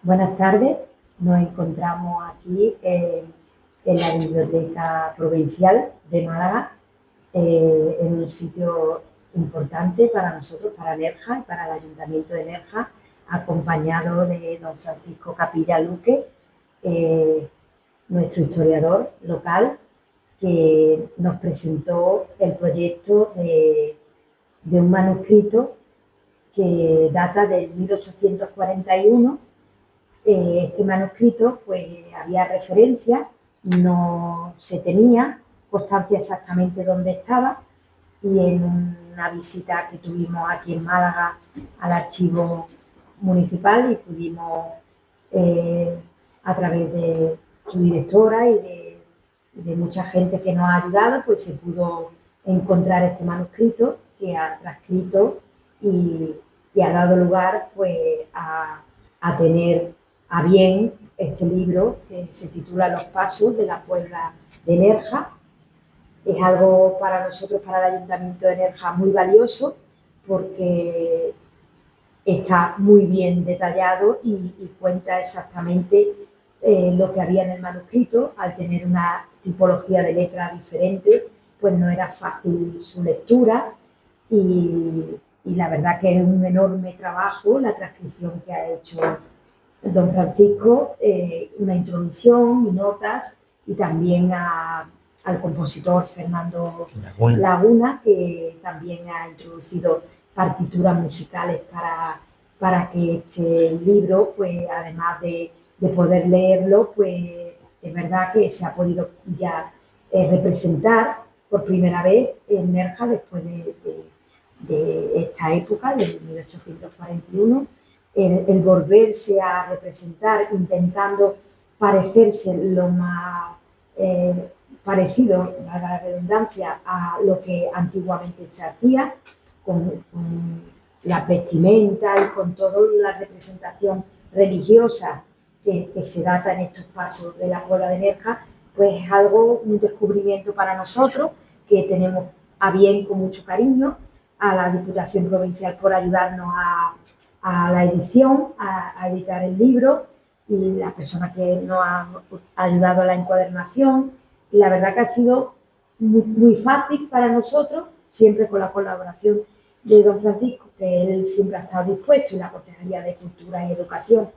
Buenas tardes, nos encontramos aquí en la Biblioteca Provincial de Málaga, en un sitio importante para nosotros, para Nerja y para el Ayuntamiento de Nerja, acompañado de don Francisco Capilla Luque, nuestro historiador local, que nos presentó el proyecto de un manuscrito que data del 1841. Este manuscrito, pues había referencia, no se tenía constancia exactamente dónde estaba, y en una visita que tuvimos aquí en Málaga al archivo municipal y pudimos, a través de su directora y de mucha gente que nos ha ayudado, pues se pudo encontrar este manuscrito que ha transcrito y ha dado lugar pues a tener a bien este libro que se titula Los Pasos de la Puebla de Nerja. Es algo para nosotros, para el Ayuntamiento de Nerja, muy valioso porque está muy bien detallado y cuenta exactamente lo que había en el manuscrito. Al tener una tipología de letra diferente, pues no era fácil su lectura y la verdad que es un enorme trabajo la transcripción que ha hecho don Francisco, una introducción y notas, y también al compositor Fernando Laguna, que también ha introducido partituras musicales para que este libro, pues además de poder leerlo, pues es verdad que se ha podido ya representar por primera vez en Nerja después de esta época, de 1841. El volverse a representar intentando parecerse lo más parecido, valga la redundancia, a lo que antiguamente se hacía, con la vestimenta y con toda la representación religiosa que se data en estos pasos de la Puebla de Nerja, pues es algo, un descubrimiento para nosotros que tenemos a bien, con mucho cariño, a la Diputación Provincial por ayudarnos a la edición, a editar el libro, y las personas que nos han ayudado a la encuadernación. Y la verdad que ha sido muy fácil para nosotros, siempre con la colaboración de don Francisco, que él siempre ha estado dispuesto, y la Consejería de Cultura y Educación,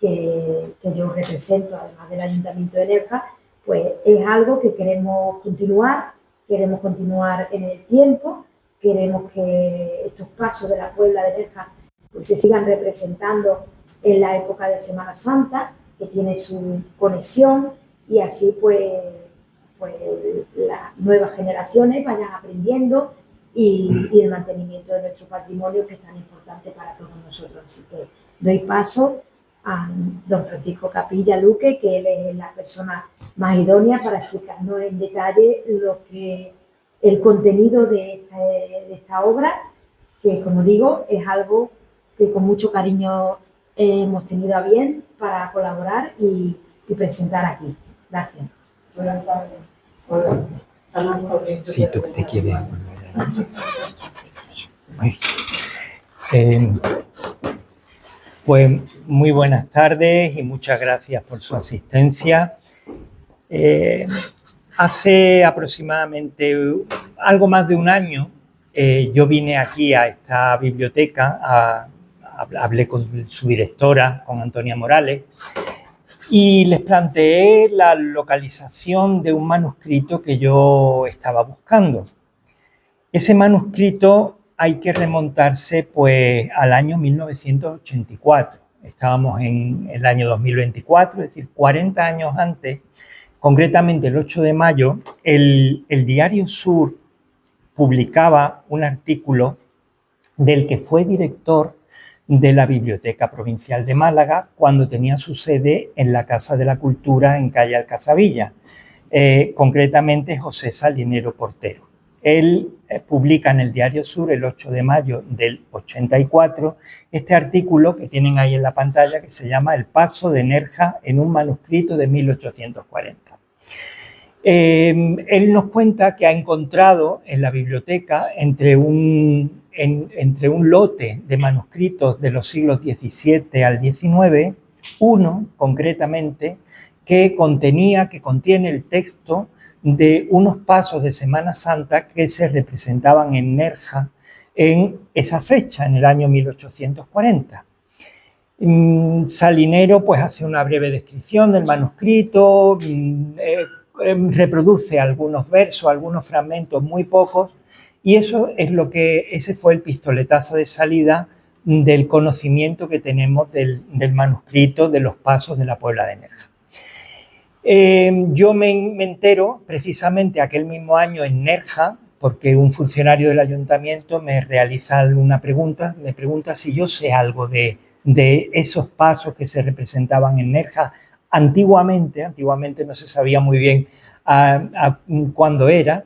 que yo represento, además del Ayuntamiento de Nerja. Pues es algo que queremos continuar en el tiempo, queremos que estos pasos de la Puebla de Nerja pues se sigan representando en la época de Semana Santa, que tiene su conexión, y así pues las nuevas generaciones vayan aprendiendo y el mantenimiento de nuestro patrimonio, que es tan importante para todos nosotros. Así que doy paso a don Francisco Capilla Luque, que él es la persona más idónea para explicarnos en detalle el contenido de esta obra, que, como digo, es algo que con mucho cariño hemos tenido a bien para colaborar y presentar aquí. Gracias. Buenas tardes. Hola. Sí, tú te quieres. Pues muy buenas tardes y muchas gracias por su asistencia. Hace aproximadamente algo más de un año yo vine aquí a esta biblioteca, hablé con su directora, con Antonia Morales, y les planteé la localización de un manuscrito que yo estaba buscando. Ese manuscrito hay que remontarse pues al año 1984. Estábamos en el año 2024, es decir, 40 años antes. Concretamente, el 8 de mayo, el Diario Sur publicaba un artículo del que fue director de la Biblioteca Provincial de Málaga cuando tenía su sede en la Casa de la Cultura en calle Alcazabilla, concretamente José Salinero Portero. Él publica en el Diario Sur el 8 de mayo del 84 este artículo que tienen ahí en la pantalla, que se llama El paso de Nerja en un manuscrito de 1840. Él nos cuenta que ha encontrado en la biblioteca entre un lote de manuscritos de los siglos XVII al XIX Uno, concretamente, que contiene el texto de unos pasos de Semana Santa que se representaban en Nerja en esa fecha, en el año 1840. Salinero pues hace una breve descripción del manuscrito, reproduce algunos versos, algunos fragmentos, muy pocos, y ese fue el pistoletazo de salida del conocimiento que tenemos del manuscrito de los pasos de la Puebla de Nerja. Yo me entero precisamente aquel mismo año en Nerja, porque un funcionario del ayuntamiento me realiza una pregunta, me pregunta si yo sé algo de esos pasos que se representaban en Nerja. Antiguamente no se sabía muy bien cuándo era,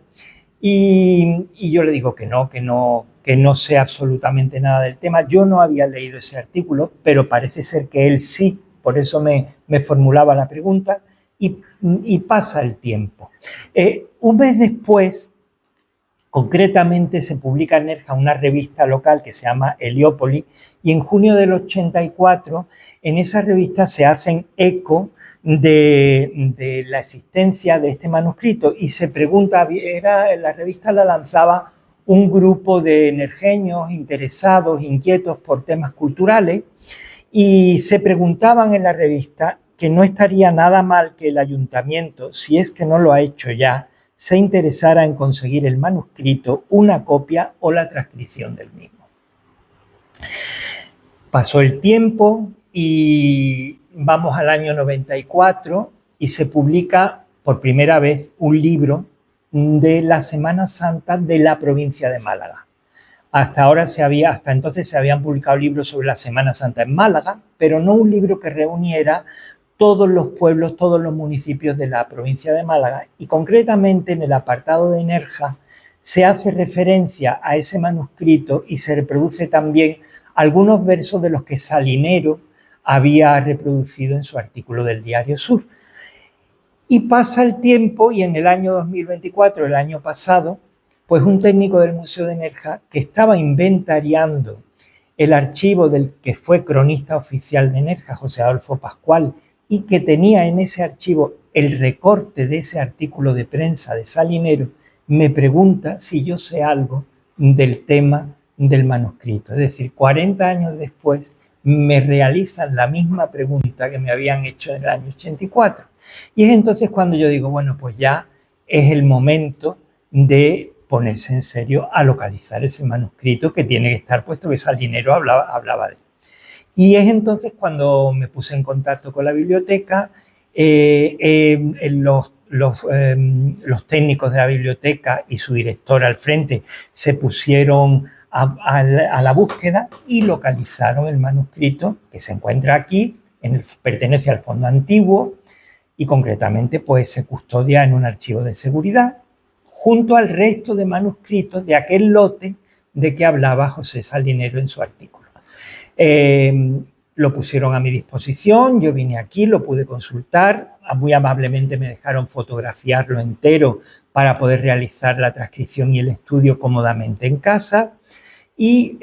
y yo le digo que no sé absolutamente nada del tema. Yo no había leído ese artículo, pero parece ser que él sí, por eso me formulaba la pregunta, y pasa el tiempo. Un mes después, concretamente, se publica en Nerja una revista local que se llama Heliópolis, y en junio del 84 en esa revista se hacen eco de la existencia de este manuscrito, y se pregunta, la revista la lanzaba un grupo de nerjeños interesados, inquietos por temas culturales, y se preguntaban en la revista que no estaría nada mal que el ayuntamiento, si es que no lo ha hecho ya, se interesara en conseguir el manuscrito, una copia o la transcripción del mismo. Pasó el tiempo y vamos al año 94 y se publica por primera vez un libro de la Semana Santa de la provincia de Málaga. Hasta entonces se habían publicado libros sobre la Semana Santa en Málaga, pero no un libro que reuniera todos los pueblos, todos los municipios de la provincia de Málaga, y concretamente en el apartado de Nerja se hace referencia a ese manuscrito y se reproduce también algunos versos de los que Salinero había reproducido en su artículo del Diario Sur. Y pasa el tiempo y en el año 2024, el año pasado, pues un técnico del Museo de Nerja que estaba inventariando el archivo del que fue cronista oficial de Nerja, José Adolfo Pascual, y que tenía en ese archivo el recorte de ese artículo de prensa de Salinero, me pregunta si yo sé algo del tema del manuscrito. Es decir, 40 años después me realizan la misma pregunta que me habían hecho en el año 84. Y es entonces cuando yo digo, bueno, pues ya es el momento de ponerse en serio a localizar ese manuscrito que tiene que estar, puesto que Salinero hablaba de él. Y es entonces cuando me puse en contacto con la biblioteca. Los técnicos de la biblioteca y su director al frente se pusieron a la búsqueda y localizaron el manuscrito que se encuentra aquí, pertenece al Fondo Antiguo y concretamente pues se custodia en un archivo de seguridad junto al resto de manuscritos de aquel lote de que hablaba José Salinero en su artículo. Lo pusieron a mi disposición, yo vine aquí, lo pude consultar, muy amablemente me dejaron fotografiarlo entero para poder realizar la transcripción y el estudio cómodamente en casa, y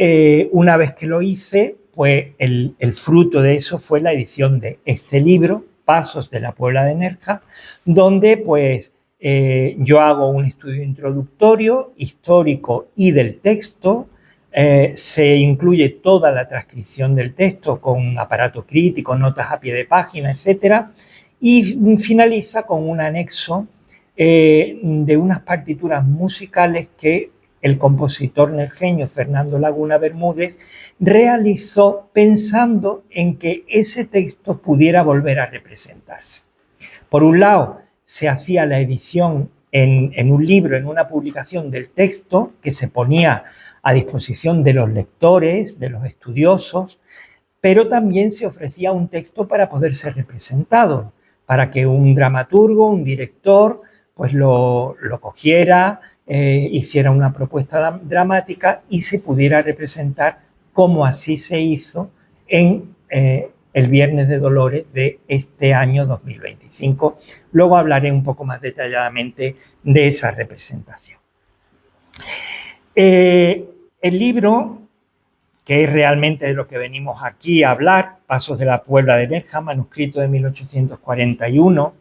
una vez que lo hice, pues el fruto de eso fue la edición de este libro, Pasos de la Puebla de Nerja, donde pues yo hago un estudio introductorio, histórico y del texto. Se incluye toda la transcripción del texto con aparato crítico, notas a pie de página, etcétera, y finaliza con un anexo de unas partituras musicales que el compositor nerjeño Fernando Laguna Bermúdez realizó pensando en que ese texto pudiera volver a representarse. Por un lado, se hacía la edición en un libro, en una publicación del texto que se ponía a disposición de los lectores, de los estudiosos, pero también se ofrecía un texto para poder ser representado, para que un dramaturgo, un director, pues lo cogiera, hiciera una propuesta dramática y se pudiera representar, como así se hizo en el Viernes de Dolores de este año 2025. Luego hablaré un poco más detalladamente de esa representación. El libro que es realmente de lo que venimos aquí a hablar, Pasos de la Puebla de Nerja, manuscrito de 1841.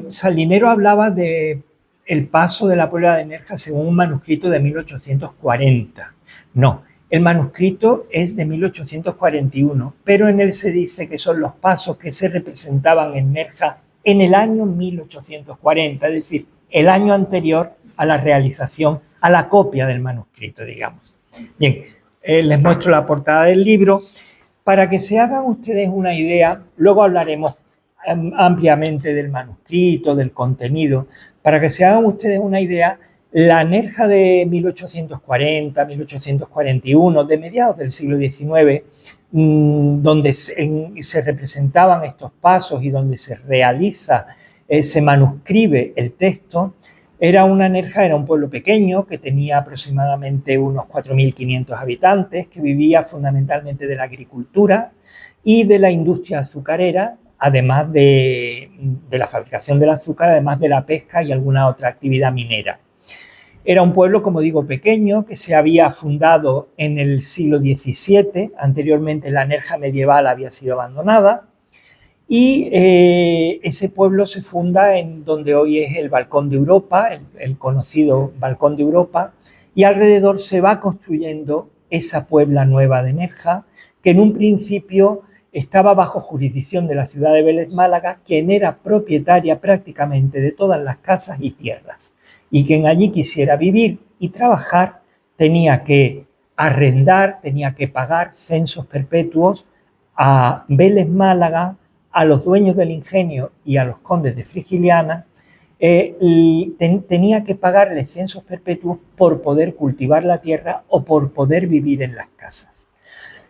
Salinero hablaba de el paso de la Puebla de Nerja según un manuscrito de 1840. No, el manuscrito es de 1841, pero en él se dice que son los pasos que se representaban en Nerja en el año 1840, es decir, el año anterior a la realización, a la copia del manuscrito, digamos. Bien, les muestro la portada del libro para que se hagan ustedes una idea. Luego hablaremos ampliamente del manuscrito, del contenido, para que se hagan ustedes una idea. La Nerja de 1840, 1841, de mediados del siglo XIX, donde se representaban estos pasos y donde se realiza, se manuscribe el texto, era una Nerja, era un pueblo pequeño que tenía aproximadamente unos 4.500 habitantes, que vivía fundamentalmente de la agricultura y de la industria azucarera, además de la fabricación del azúcar, además de la pesca y alguna otra actividad minera. Era un pueblo, como digo, pequeño, que se había fundado en el siglo XVII. Anteriormente la Nerja medieval había sido abandonada. Y ese pueblo se funda en donde hoy es el Balcón de Europa, el conocido Balcón de Europa, y alrededor se va construyendo esa Puebla nueva de Nerja, que en un principio estaba bajo jurisdicción de la ciudad de Vélez Málaga, quien era propietaria prácticamente de todas las casas y tierras. Y quien allí quisiera vivir y trabajar tenía que arrendar, tenía que pagar censos perpetuos a Vélez Málaga, a los dueños del ingenio y a los condes de Frigiliana. Tenía que pagarles censos perpetuos por poder cultivar la tierra o por poder vivir en las casas.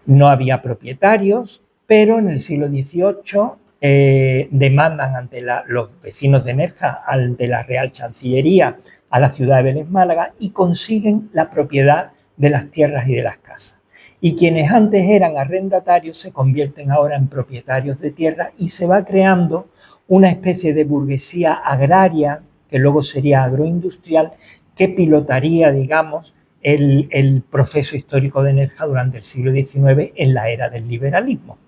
No había propietarios, pero en el siglo XVIII demandan ante los vecinos de Nerja, ante la Real Chancillería, a la ciudad de Vélez Málaga, y consiguen la propiedad de las tierras y de las casas. Y quienes antes eran arrendatarios se convierten ahora en propietarios de tierra y se va creando una especie de burguesía agraria, que luego sería agroindustrial, que pilotaría, digamos, el proceso histórico de Nerja durante el siglo XIX en la era del liberalismo.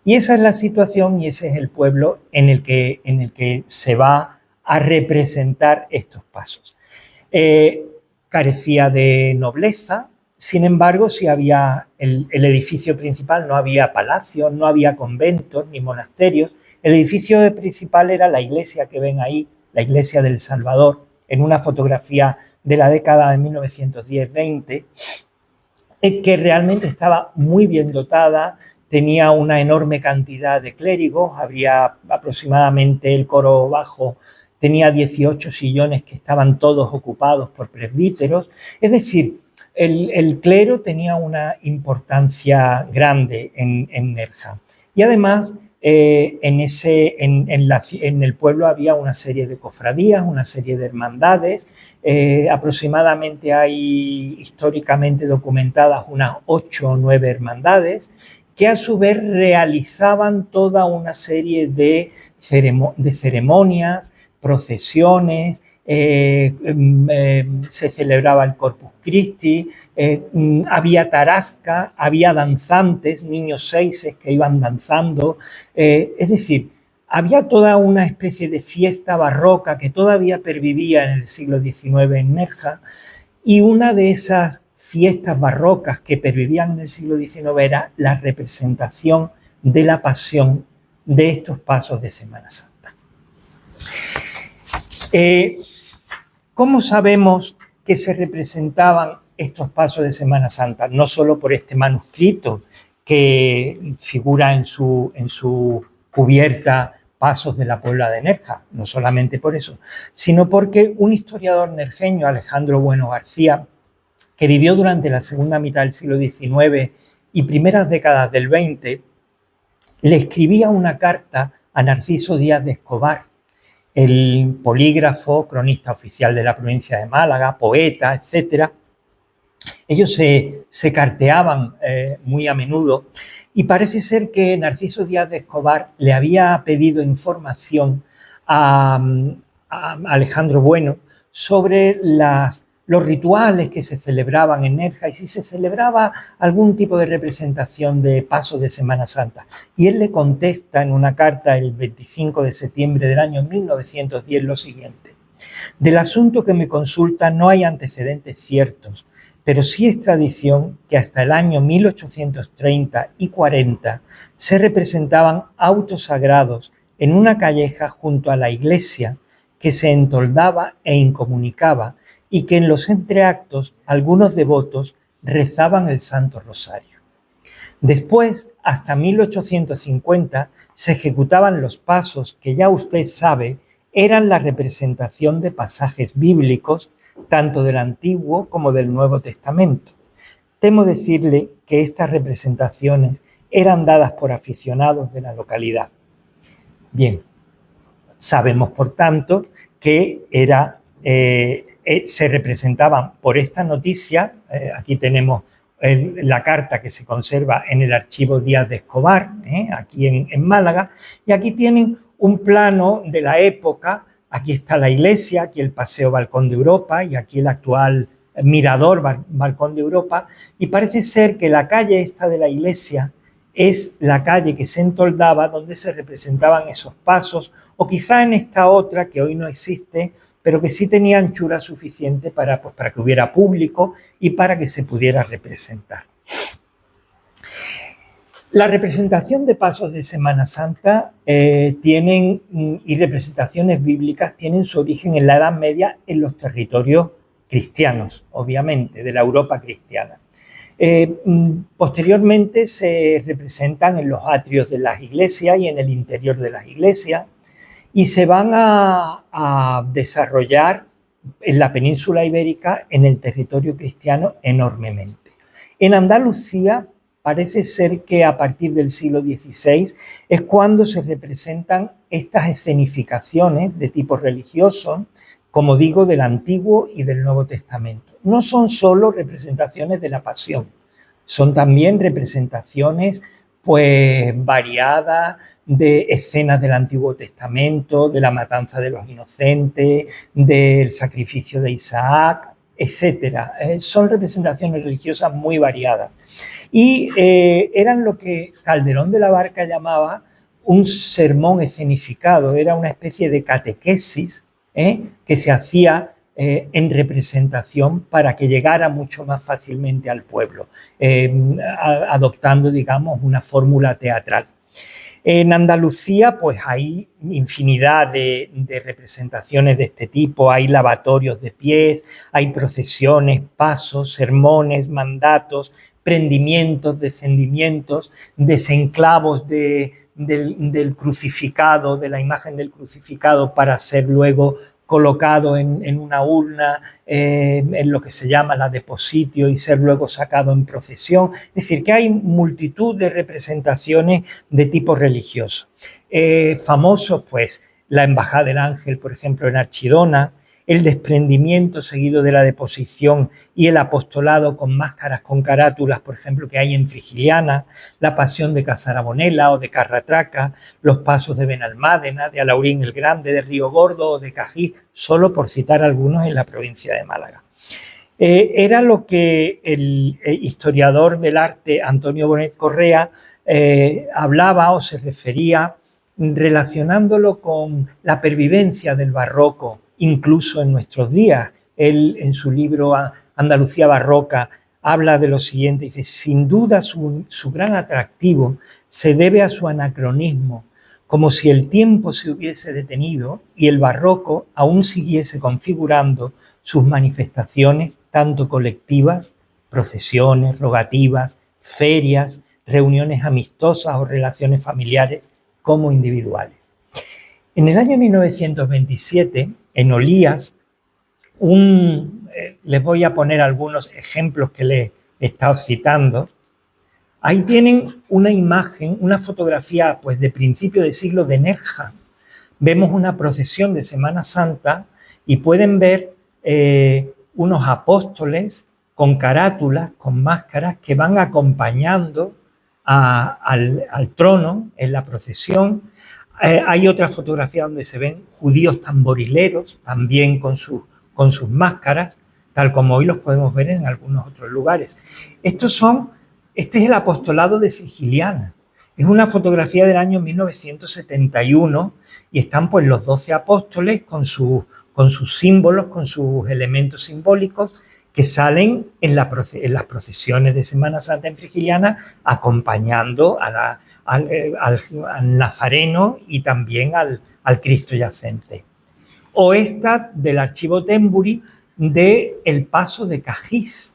Y esa es la situación y ese es el pueblo en el que se va a representar estos pasos. Carecía de nobleza. Sin embargo, sí había el edificio principal, no había palacios, no había conventos ni monasterios. El edificio principal era la iglesia que ven ahí, la iglesia del Salvador, en una fotografía de la década de 1910-20, que realmente estaba muy bien dotada, tenía una enorme cantidad de clérigos, habría aproximadamente el coro bajo, tenía 18 sillones que estaban todos ocupados por presbíteros, es decir, el clero tenía una importancia grande en Nerja. Y además, en el pueblo había una serie de cofradías, una serie de hermandades. Aproximadamente hay históricamente documentadas unas 8 o 9 hermandades que a su vez realizaban toda una serie de ceremonias, procesiones. Se celebraba el Corpus Christi, había tarasca, había danzantes, niños seises que iban danzando, es decir, había toda una especie de fiesta barroca que todavía pervivía en el siglo XIX en Nerja, y una de esas fiestas barrocas que pervivían en el siglo XIX era la representación de la pasión de estos pasos de Semana Santa. ¿Cómo sabemos que se representaban estos pasos de Semana Santa? No solo por este manuscrito que figura en su cubierta Pasos de la Puebla de Nerja, no solamente por eso, sino porque un historiador nerjeño, Alejandro Bueno García, que vivió durante la segunda mitad del siglo XIX y primeras décadas del XX, le escribía una carta a Narciso Díaz de Escobar, el polígrafo, cronista oficial de la provincia de Málaga, poeta, etc. Ellos se carteaban muy a menudo y parece ser que Narciso Díaz de Escobar le había pedido información a Alejandro Bueno sobre las los rituales que se celebraban en Nerja y si se celebraba algún tipo de representación de pasos de Semana Santa. Y él le contesta en una carta el 25 de septiembre del año 1910 lo siguiente: del asunto que me consulta no hay antecedentes ciertos, pero sí es tradición que hasta el año 1830 y 40 se representaban autos sagrados en una calleja junto a la iglesia que se entoldaba e incomunicaba y que en los entreactos algunos devotos rezaban el Santo Rosario. Después, hasta 1850, se ejecutaban los pasos que ya usted sabe eran la representación de pasajes bíblicos, tanto del Antiguo como del Nuevo Testamento. Temo decirle que estas representaciones eran dadas por aficionados de la localidad. Bien, sabemos por tanto que se representaban por esta noticia, aquí tenemos la carta que se conserva en el archivo Díaz de Escobar, aquí en Málaga, y aquí tienen un plano de la época. Aquí está la iglesia, aquí el Paseo Balcón de Europa y aquí el actual Mirador Balcón de Europa, y parece ser que la calle esta de la iglesia es la calle que se entoldaba donde se representaban esos pasos, o quizá en esta otra que hoy no existe, pero que sí tenía anchura suficiente para que hubiera público y para que se pudiera representar. La representación de pasos de Semana Santa y representaciones bíblicas tienen su origen en la Edad Media en los territorios cristianos, obviamente, de la Europa cristiana. Posteriormente se representan en los atrios de las iglesias y en el interior de las iglesias y se van a desarrollar en la península ibérica, en el territorio cristiano, enormemente. En Andalucía parece ser que a partir del siglo XVI es cuando se representan estas escenificaciones de tipo religioso, como digo, del Antiguo y del Nuevo Testamento. No son solo representaciones de la Pasión, son también representaciones variadas de escenas del Antiguo Testamento, de la matanza de los inocentes, del sacrificio de Isaac, etcétera. Son representaciones religiosas muy variadas. Y eran lo que Calderón de la Barca llamaba un sermón escenificado, era una especie de catequesis que se hacía en representación para que llegara mucho más fácilmente al pueblo, adoptando, digamos, una fórmula teatral. En Andalucía, pues hay infinidad de representaciones de este tipo, hay lavatorios de pies, hay procesiones, pasos, sermones, mandatos, prendimientos, descendimientos, desenclavos del crucificado, de la imagen del crucificado para ser luego colocado en una urna, en lo que se llama la depositio y ser luego sacado en procesión. Es decir, que hay multitud de representaciones de tipo religioso. Famosos, pues, la Embajada del Ángel, por ejemplo, en Archidona, el desprendimiento seguido de la deposición y el apostolado con máscaras con carátulas, por ejemplo, que hay en Frigiliana, la Pasión de Casarabonela o de Carratraca, los pasos de Benalmádena, de Alaurín el Grande, de Río Gordo o de Cají, solo por citar algunos en la provincia de Málaga. Era lo que el historiador del arte Antonio Bonet Correa hablaba o se refería relacionándolo con la pervivencia del barroco, incluso en nuestros días. Él, en su libro Andalucía Barroca, habla de lo siguiente, dice: sin duda su gran atractivo se debe a su anacronismo, como si el tiempo se hubiese detenido y el barroco aún siguiese configurando sus manifestaciones, tanto colectivas, procesiones, rogativas, ferias, reuniones amistosas o relaciones familiares, como individuales. En el año 1927, en Olías, les voy a poner algunos ejemplos que les he estado citando. Ahí tienen una imagen, una fotografía pues, de principio de siglo de Nerja. Vemos una procesión de Semana Santa y pueden ver unos apóstoles con carátulas, con máscaras, que van acompañando al trono en la procesión. Hay otra fotografía donde se ven judíos tamborileros, también con sus máscaras, tal como hoy los podemos ver en algunos otros lugares. Este es el apostolado de Frigiliana. Es una fotografía del año 1971 y están pues los 12 apóstoles con sus símbolos, con sus elementos simbólicos que salen en las procesiones de Semana Santa en Frigiliana, acompañando al Nazareno y también al Cristo yacente. O esta del archivo Temburi de El Paso de Cajiz,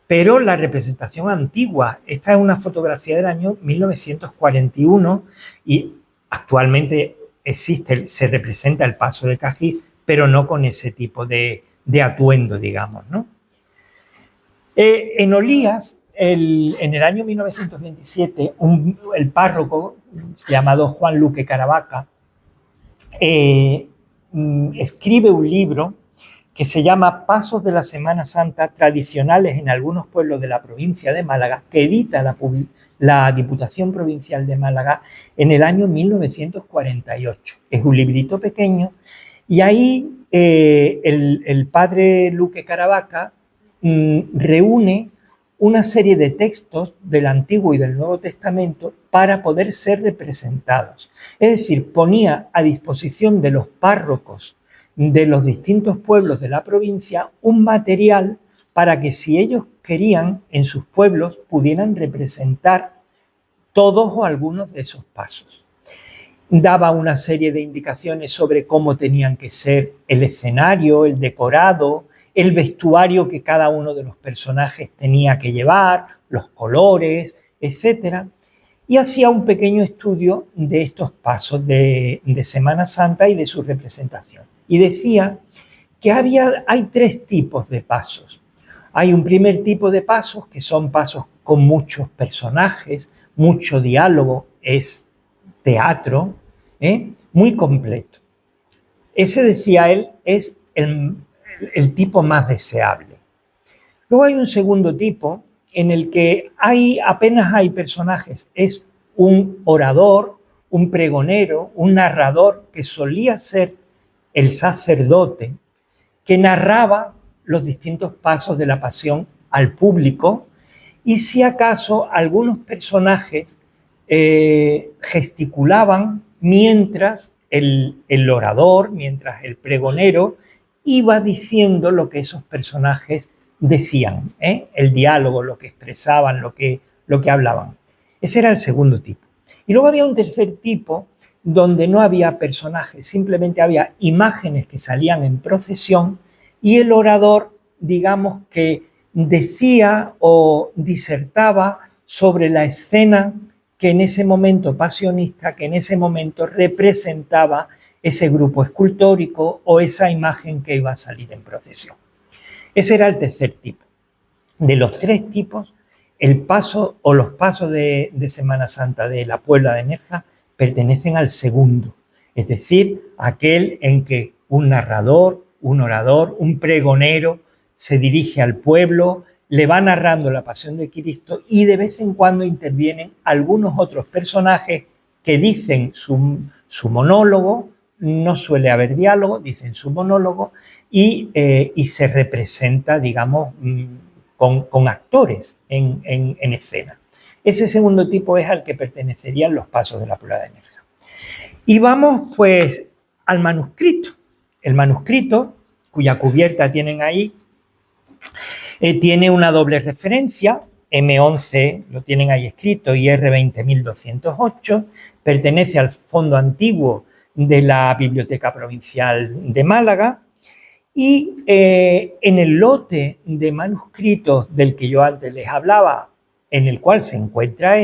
pero la representación antigua. Esta es una fotografía del año 1941 y actualmente se representa el Paso de Cajiz, pero no con ese tipo de atuendo, digamos, ¿no? En Olías, en el año 1927, el párroco llamado Juan Luque Caravaca escribe un libro que se llama Pasos de la Semana Santa tradicionales en algunos pueblos de la provincia de Málaga, que edita la Diputación Provincial de Málaga en el año 1948. Es un librito pequeño y ahí el padre Luque Caravaca reúne una serie de textos del Antiguo y del Nuevo Testamento para poder ser representados. Es decir, ponía a disposición de los párrocos de los distintos pueblos de la provincia un material para que si ellos querían en sus pueblos pudieran representar todos o algunos de esos pasos. Daba una serie de indicaciones sobre cómo tenían que ser el escenario, el decorado, el vestuario que cada uno de los personajes tenía que llevar, los colores, etc. Y hacía un pequeño estudio de estos pasos de Semana Santa y de su representación. Y decía que hay 3 tipos de pasos. Hay un primer tipo de pasos que son pasos con muchos personajes, mucho diálogo, es teatro, muy completo. Ese, decía él, es el tipo más deseable. Luego hay un segundo tipo en el que apenas hay personajes, es un orador, un pregonero, un narrador que solía ser el sacerdote que narraba los distintos pasos de la pasión al público y si acaso algunos personajes gesticulaban mientras el orador, mientras el pregonero iba diciendo lo que esos personajes decían, el diálogo, lo que expresaban, lo que hablaban. Ese era el segundo tipo. Y luego había un tercer tipo donde no había personajes, simplemente había imágenes que salían en procesión y el orador, digamos que decía o disertaba sobre la escena que en ese momento pasionista, que en ese momento representaba ese grupo escultórico o esa imagen que iba a salir en procesión. Ese era el tercer tipo. De los 3 tipos, el paso o los pasos de Semana Santa de la Puebla de Nerja pertenecen al segundo, es decir, aquel en que un narrador, un orador, un pregonero se dirige al pueblo, le va narrando la pasión de Cristo y de vez en cuando intervienen algunos otros personajes que dicen su monólogo, no suele haber diálogo, dicen su monólogo y se representa, digamos, con actores en escena. Ese segundo tipo es al que pertenecerían los pasos de la Puebla de Nerja. Y vamos pues al manuscrito. El manuscrito, cuya cubierta tienen ahí, tiene una doble referencia, M11 lo tienen ahí escrito y R20208, pertenece al fondo antiguo de la Biblioteca Provincial de Málaga y en el lote de manuscritos del que yo antes les hablaba, en el cual se encuentra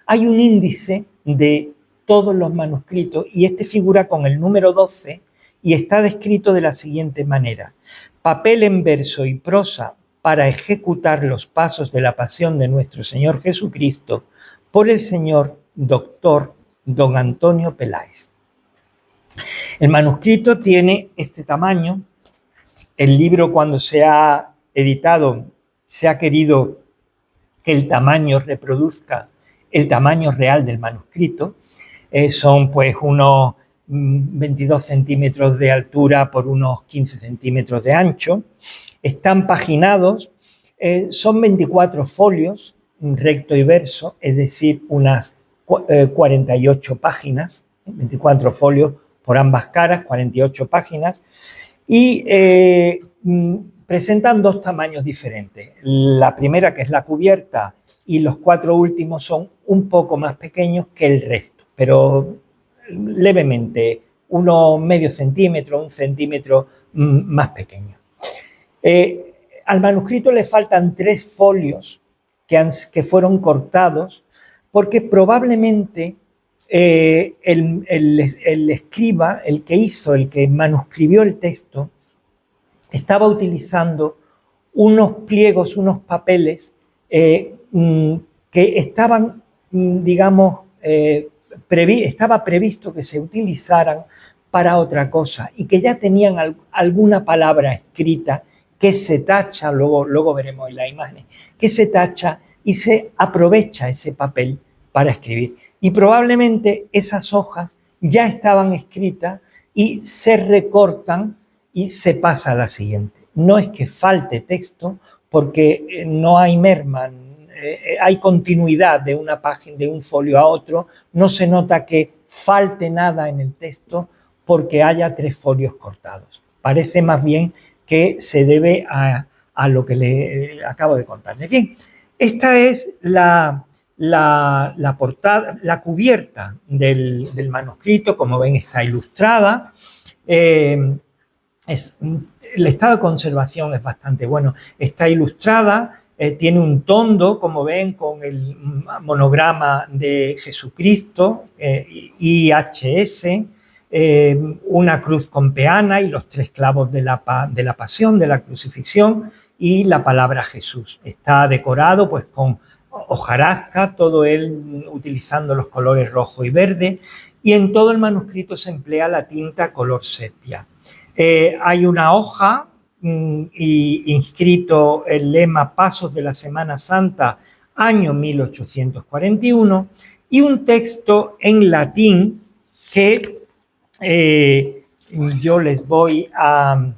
hay un índice de todos los manuscritos y figura con el número 12 y está descrito de la siguiente manera: papel en verso y prosa para ejecutar los pasos de la pasión de nuestro Señor Jesucristo por el señor doctor don Antonio Peláez. El manuscrito tiene este tamaño. El libro, cuando se ha editado, se ha querido que el tamaño reproduzca el tamaño real del manuscrito. Son pues unos 22 centímetros de altura por unos 15 centímetros de ancho. Están paginados, son 24 folios, recto y verso, es decir, unas 48 páginas, 24 folios por ambas caras, 48 páginas, y presentan dos tamaños diferentes. La primera, que es la cubierta, y los 4 últimos son un poco más pequeños que el resto, pero levemente, unos medio centímetro, 1 centímetro más pequeño. Al manuscrito le faltan 3 folios que fueron cortados porque probablemente el escriba, el que manuscribió el texto, estaba utilizando unos pliegos, unos papeles que estaban, digamos, estaba previsto que se utilizaran para otra cosa y que ya tenían alguna palabra escrita que se tacha, luego veremos en la imagen, que se tacha y se aprovecha ese papel para escribir. Y probablemente esas hojas ya estaban escritas y se recortan y se pasa a la siguiente. No es que falte texto, porque no hay merma, hay continuidad de una página, de un folio a otro, no se nota que falte nada en el texto porque haya 3 folios cortados. Parece más bien que se debe a lo que le acabo de contarles. Bien, esta es la portada, la cubierta del manuscrito, como ven está ilustrada. El estado de conservación es bastante bueno, está ilustrada, tiene un tondo, como ven, con el monograma de Jesucristo, IHS, una cruz con peana y los 3 clavos de la pasión, de la crucifixión, y la palabra Jesús. Está decorado pues con hojarasca, todo él utilizando los colores rojo y verde, y en todo el manuscrito se emplea la tinta color sepia. Hay una hoja y inscrito el lema Pasos de la Semana Santa, año 1841, y un texto en latín que yo les voy a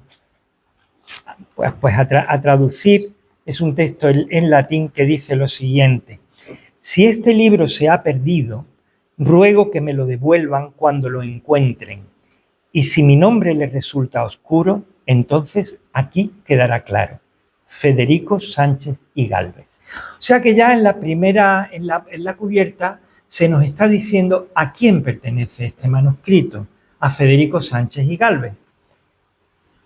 traducir. Es un texto en latín que dice lo siguiente: si este libro se ha perdido, ruego que me lo devuelvan cuando lo encuentren, y si mi nombre les resulta oscuro, entonces aquí quedará claro: Federico Sánchez y Gálvez. O sea que ya en la cubierta se nos está diciendo a quién pertenece este manuscrito: a Federico Sánchez y Gálvez.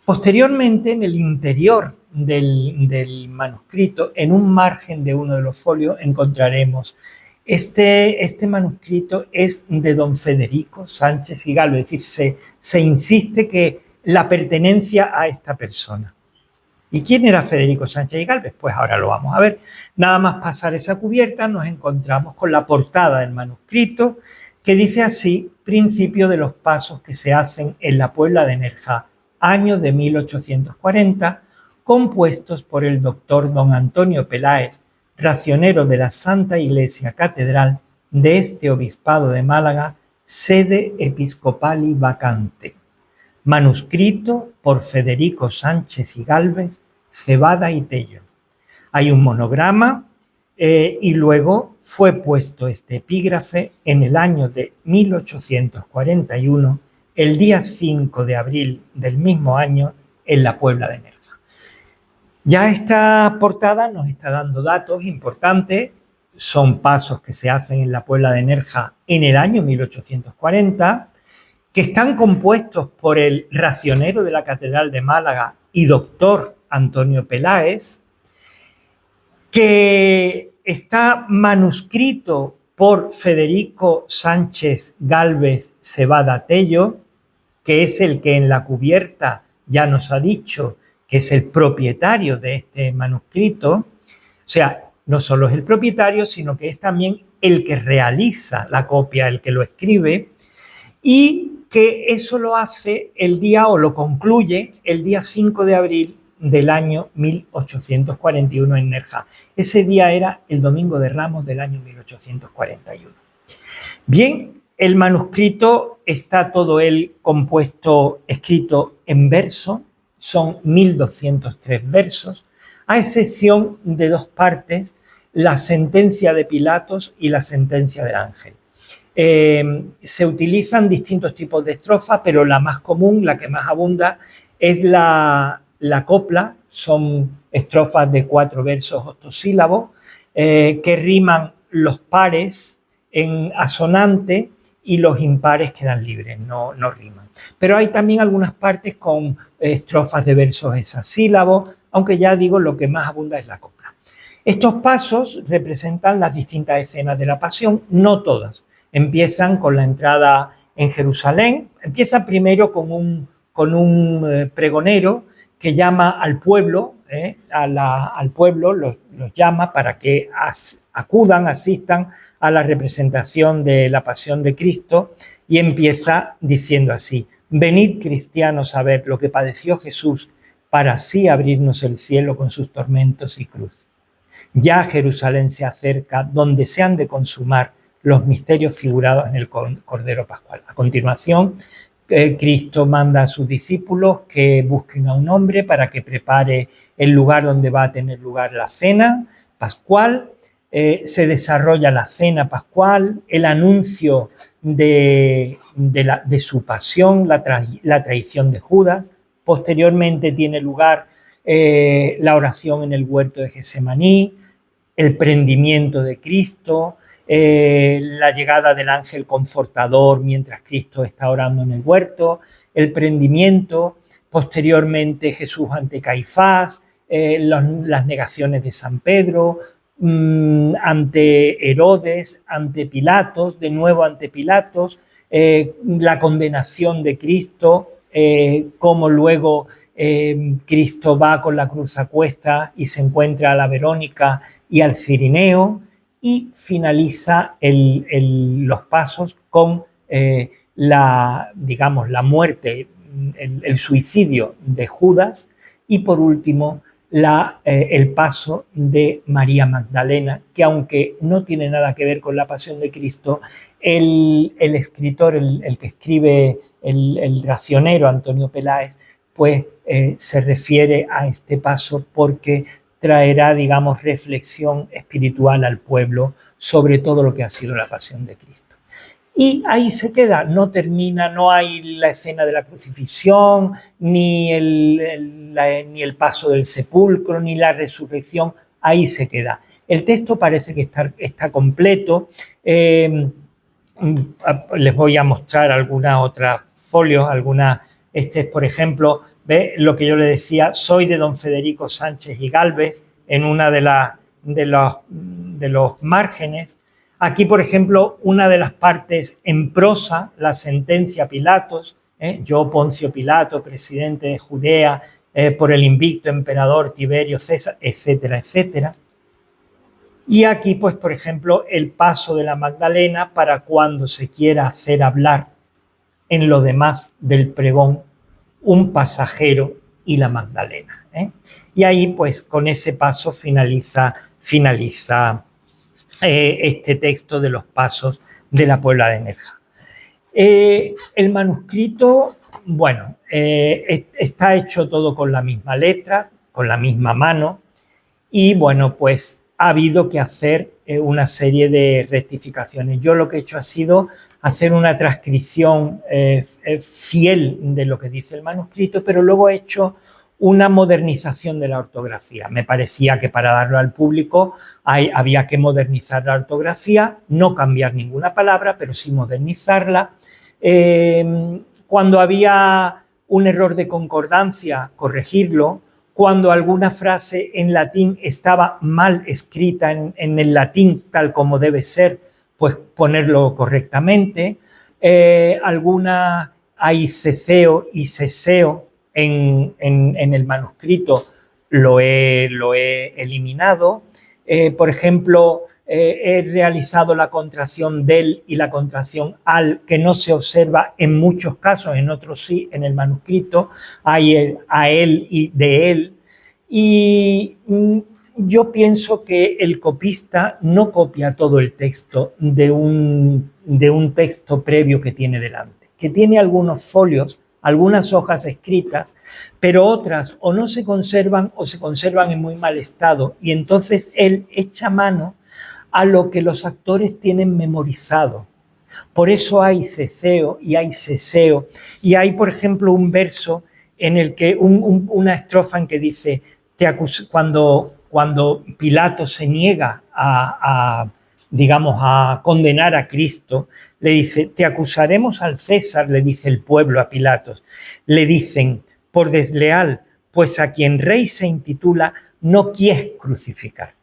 Posteriormente, en el interior del manuscrito, en un margen de uno de los folios, encontraremos este manuscrito es de don Federico Sánchez y Gálvez, es decir, se insiste que la pertenencia a esta persona. ¿Y quién era Federico Sánchez y Gálvez? Pues ahora lo vamos a ver. Nada más pasar esa cubierta nos encontramos con la portada del manuscrito, que dice así: principio de los pasos que se hacen en la Puebla de Nerja, año de 1840, compuestos por el doctor don Antonio Peláez, racionero de la Santa Iglesia Catedral de este Obispado de Málaga, sede episcopali vacante. Manuscrito por Federico Sánchez y Gálvez, Cebada y Tello. Hay un monograma y luego fue puesto este epígrafe en el año de 1841, el día 5 de abril del mismo año, en la Puebla de Nerja. Ya esta portada nos está dando datos importantes. Son pasos que se hacen en la Puebla de Nerja en el año 1840, que están compuestos por el racionero de la Catedral de Málaga y doctor Antonio Peláez, que está manuscrito por Federico Sánchez Gálvez Cebada Tello, que es el que en la cubierta ya nos ha dicho que es el propietario de este manuscrito. O sea, no solo es el propietario, sino que es también el que realiza la copia, el que lo escribe, y que eso lo hace lo concluye el día 5 de abril del año 1841 en Nerja. Ese día era el Domingo de Ramos del año 1841. Bien, El manuscrito está todo él compuesto, escrito en verso, son 1203 versos, a excepción de dos partes, la sentencia de Pilatos y la sentencia del ángel. Se utilizan distintos tipos de estrofas, pero la más común, la que más abunda, es la copla. Son estrofas de 4 versos octosílabos que riman los pares en asonante y los impares quedan libres, no riman. Pero hay también algunas partes con estrofas de versos hexasílabos, aunque ya digo, lo que más abunda es la copla. Estos pasos representan las distintas escenas de la pasión, no todas. Empiezan con la entrada en Jerusalén, empieza primero con un pregonero que llama al pueblo, al pueblo los llama para que acudan, asistan a la representación de la pasión de Cristo, y empieza diciendo así: venid, cristianos, a ver lo que padeció Jesús para así abrirnos el cielo con sus tormentos y cruz. Ya Jerusalén se acerca, donde se han de consumar los misterios figurados en el Cordero Pascual. A continuación, Cristo manda a sus discípulos que busquen a un hombre para que prepare el lugar donde va a tener lugar la cena pascual. Se desarrolla la cena pascual, el anuncio de su pasión, la traición de Judas. Posteriormente tiene lugar la oración en el huerto de Getsemaní, el prendimiento de Cristo, la llegada del ángel confortador mientras Cristo está orando en el huerto, el prendimiento, posteriormente Jesús ante Caifás, las negaciones de San Pedro, ante Herodes, ante Pilatos, de nuevo ante Pilatos, la condenación de Cristo, cómo luego Cristo va con la cruz a cuesta y se encuentra a la Verónica y al Cirineo, y finaliza los pasos con la muerte, el suicidio de Judas, y por último el paso de María Magdalena, que aunque no tiene nada que ver con la pasión de Cristo, el escritor, el que escribe el racionero Antonio Peláez, pues se refiere a este paso porque traerá, digamos, reflexión espiritual al pueblo sobre todo lo que ha sido la pasión de Cristo. Y ahí se queda, no termina, no hay la escena de la crucifixión, ni el paso del sepulcro, ni la resurrección, ahí se queda. El texto parece que está completo. Les voy a mostrar algunas otras folios, por ejemplo, ¿ve? Lo que yo le decía, soy de don Federico Sánchez y Gálvez, en una de los márgenes. Aquí, por ejemplo, una de las partes en prosa, la sentencia a Pilatos, yo, Poncio Pilato, presidente de Judea, por el invicto emperador Tiberio César, etcétera, etcétera. Y aquí, pues, por ejemplo, el paso de la Magdalena para cuando se quiera hacer hablar en lo demás del pregón un pasajero y la Magdalena. Y ahí, pues, con ese paso finaliza este texto de los pasos de la Puebla de Nerja. El manuscrito, bueno, está hecho todo con la misma letra, con la misma mano, y bueno, pues ha habido que hacer una serie de rectificaciones. Yo lo que he hecho ha sido hacer una transcripción fiel de lo que dice el manuscrito, pero luego he hecho una modernización de la ortografía. Me parecía que para darlo al público había que modernizar la ortografía, no cambiar ninguna palabra, pero sí modernizarla. Cuando había un error de concordancia, corregirlo. Cuando alguna frase en latín estaba mal escrita en el latín tal como debe ser, pues ponerlo correctamente. Hay ceceo y seseo en el manuscrito, lo he eliminado. Por ejemplo, he realizado la contracción del y la contracción al, que no se observa en muchos casos, en otros sí, en el manuscrito. Hay a él y de él. Y yo pienso que el copista no copia todo el texto de un texto previo que tiene delante, que tiene algunos folios, algunas hojas escritas, pero otras o no se conservan o se conservan en muy mal estado, y entonces él echa mano a lo que los actores tienen memorizado. Por eso hay ceceo y hay seseo, y hay, por ejemplo, un verso en el que una estrofa en que dice, cuando Pilato se niega digamos, a condenar a Cristo, le dice, te acusaremos al César, le dice el pueblo a Pilatos. Le dicen, por desleal, pues a quien rey se intitula no quieres crucificar.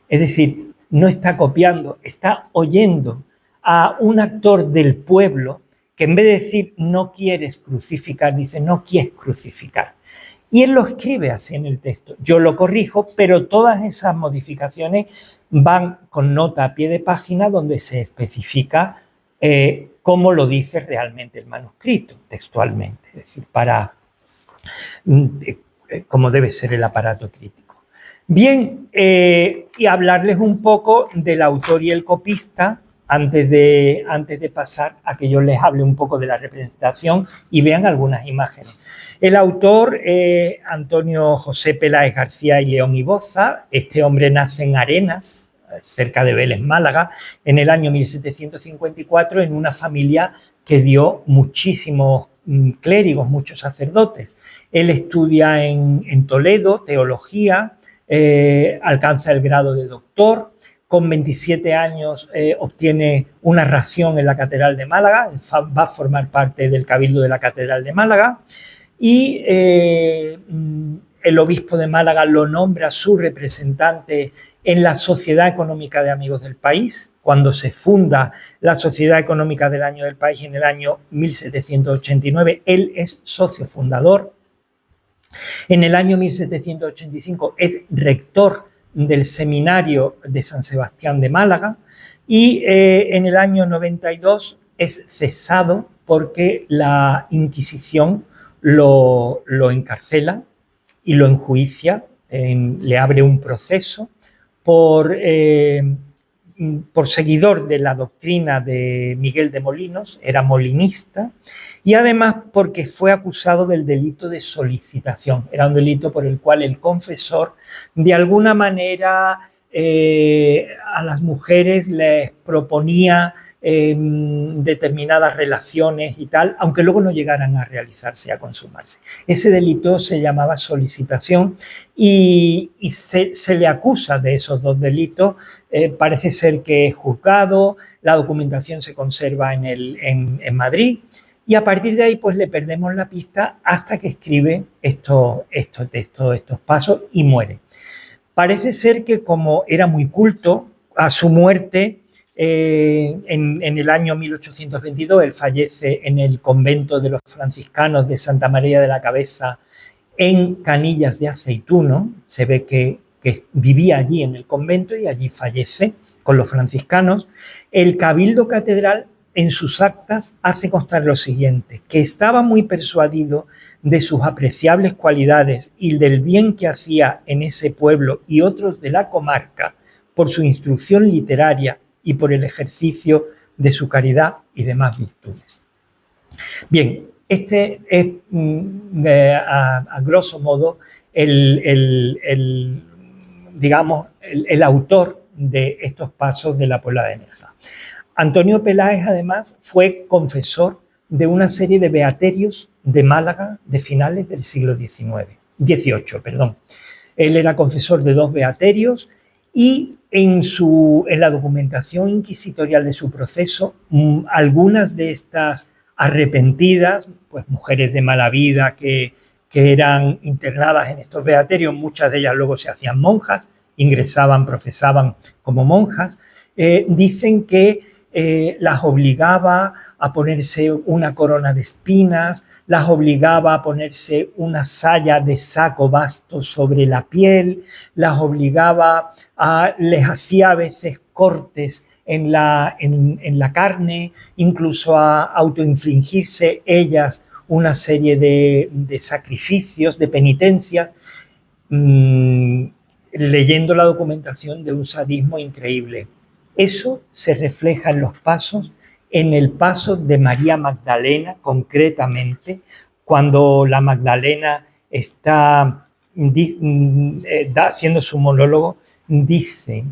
Es decir, no está copiando, está oyendo a un actor del pueblo que en vez de decir no quieres crucificar, dice no quieres crucificar. Y él lo escribe así en el texto. Yo lo corrijo, pero todas esas modificaciones van con nota a pie de página donde se especifica cómo lo dice realmente el manuscrito, textualmente, es decir, cómo debe ser el aparato crítico. Bien, y hablarles un poco del autor y el copista antes de pasar a que yo les hable un poco de la representación y vean algunas imágenes. El autor, Antonio José Peláez García y León y Boza. Este hombre nace en Arenas, cerca de Vélez, Málaga, en el año 1754, en una familia que dio muchísimos clérigos, muchos sacerdotes. Él estudia en Toledo, teología, alcanza el grado de doctor. Con 27 años obtiene una ración en la Catedral de Málaga, va a formar parte del Cabildo de la Catedral de Málaga, y el obispo de Málaga lo nombra su representante en la Sociedad Económica de Amigos del País, cuando se funda la Sociedad Económica del Año del País en el año 1789. Él es socio fundador. En el año 1785 es rector del Seminario de San Sebastián de Málaga, y en el año 92 es cesado porque la Inquisición lo encarcela y lo enjuicia, le abre un proceso por seguidor de la doctrina de Miguel de Molinos, era molinista, y además porque fue acusado del delito de solicitación. Era un delito por el cual el confesor de alguna manera a las mujeres les proponía determinadas relaciones y tal, aunque luego no llegaran a realizarse, a consumarse. Ese delito se llamaba solicitación y se le acusa de esos dos delitos. Parece ser que es juzgado, la documentación se conserva en Madrid, y a partir de ahí pues le perdemos la pista hasta que escribe estos textos, estos pasos, y muere. Parece ser que como era muy culto, a su muerte en el año 1822, él fallece en el convento de los franciscanos de Santa María de la Cabeza en Canillas de Aceituno. Se ve que vivía allí en el convento y allí fallece con los franciscanos. El Cabildo Catedral en sus actas hace constar lo siguiente, que estaba muy persuadido de sus apreciables cualidades y del bien que hacía en ese pueblo y otros de la comarca por su instrucción literaria y por el ejercicio de su caridad y demás virtudes. Bien, este es a grosso modo digamos, el autor de estos pasos de la Puebla de Nerja. Antonio Peláez, además, fue confesor de una serie de beaterios de Málaga de finales del siglo XVIII, perdón. Él era confesor de 2 beaterios, y en la documentación inquisitorial de su proceso, algunas de estas arrepentidas, pues mujeres de mala vida que eran internadas en estos beaterios, muchas de ellas luego se hacían monjas, ingresaban, profesaban como monjas, dicen que las obligaba a ponerse una corona de espinas, las obligaba a ponerse una saya de saco vasto sobre la piel, las obligaba les hacía a veces cortes en la carne, incluso a autoinfligirse ellas una serie de sacrificios, de penitencias. leyendo la documentación de un sadismo increíble. Eso se refleja en los pasos, en el paso de María Magdalena, concretamente, cuando la Magdalena está haciendo su monólogo, dice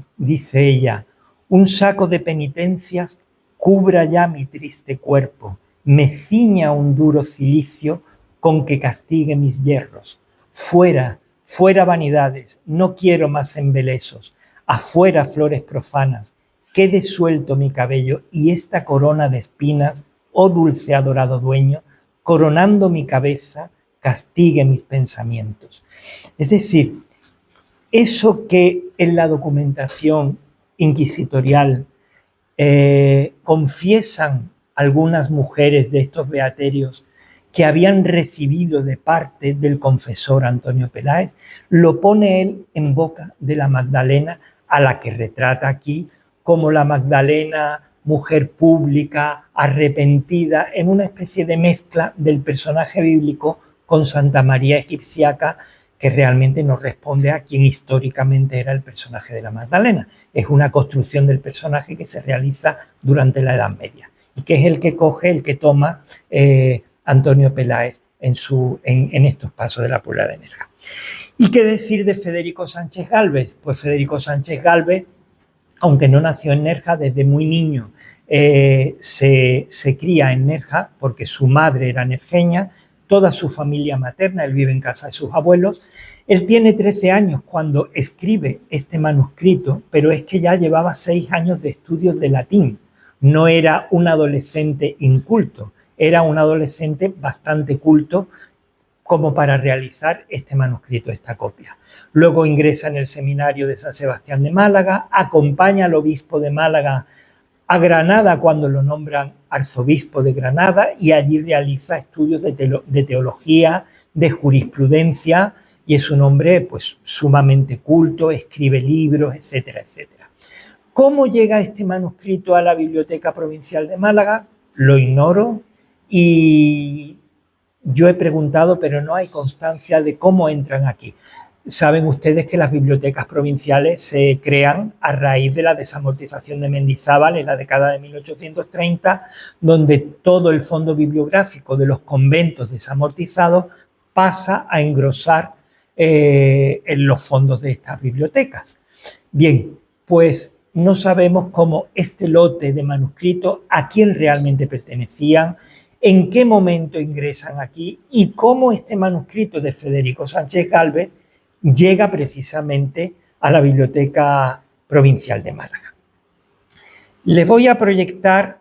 ella: un saco de penitencias cubra ya mi triste cuerpo, me ciña un duro cilicio con que castigue mis yerros. Fuera, fuera vanidades, no quiero más embelesos, afuera flores profanas, quede suelto mi cabello y esta corona de espinas, oh dulce adorado dueño, coronando mi cabeza, castigue mis pensamientos. Es decir, eso que en la documentación inquisitorial confiesan algunas mujeres de estos beaterios que habían recibido de parte del confesor Antonio Peláez, lo pone él en boca de la Magdalena, a la que retrata aquí como la Magdalena, mujer pública, arrepentida, en una especie de mezcla del personaje bíblico con Santa María Egipciaca, que realmente no responde a quien históricamente era el personaje de la Magdalena. Es una construcción del personaje que se realiza durante la Edad Media y que es el que coge, el que toma Antonio Peláez en estos pasos de la Puebla de Nerja. ¿Y qué decir de Federico Sánchez Gálvez? Pues Federico Sánchez Gálvez, aunque no nació en Nerja, desde muy niño se cría en Nerja porque su madre era nerjeña, toda su familia materna, él vive en casa de sus abuelos. Él tiene 13 años cuando escribe este manuscrito, pero es que ya llevaba 6 años de estudios de latín. No era un adolescente inculto, era un adolescente bastante culto como para realizar este manuscrito, esta copia. Luego ingresa en el seminario de San Sebastián de Málaga, acompaña al obispo de Málaga a Granada cuando lo nombran arzobispo de Granada y allí realiza estudios de teología, de jurisprudencia, y es un hombre pues sumamente culto, escribe libros, etcétera, etcétera. ¿Cómo llega este manuscrito a la Biblioteca Provincial de Málaga? Lo ignoro y yo he preguntado, pero no hay constancia de cómo entran aquí. Saben ustedes que las bibliotecas provinciales se crean a raíz de la desamortización de Mendizábal en la década de 1830, donde todo el fondo bibliográfico de los conventos desamortizados pasa a engrosar en los fondos de estas bibliotecas. Bien, pues no sabemos cómo este lote de manuscritos, a quién realmente pertenecían, en qué momento ingresan aquí y cómo este manuscrito de Federico Sánchez Gálvez llega precisamente a la Biblioteca Provincial de Málaga. Les voy a proyectar,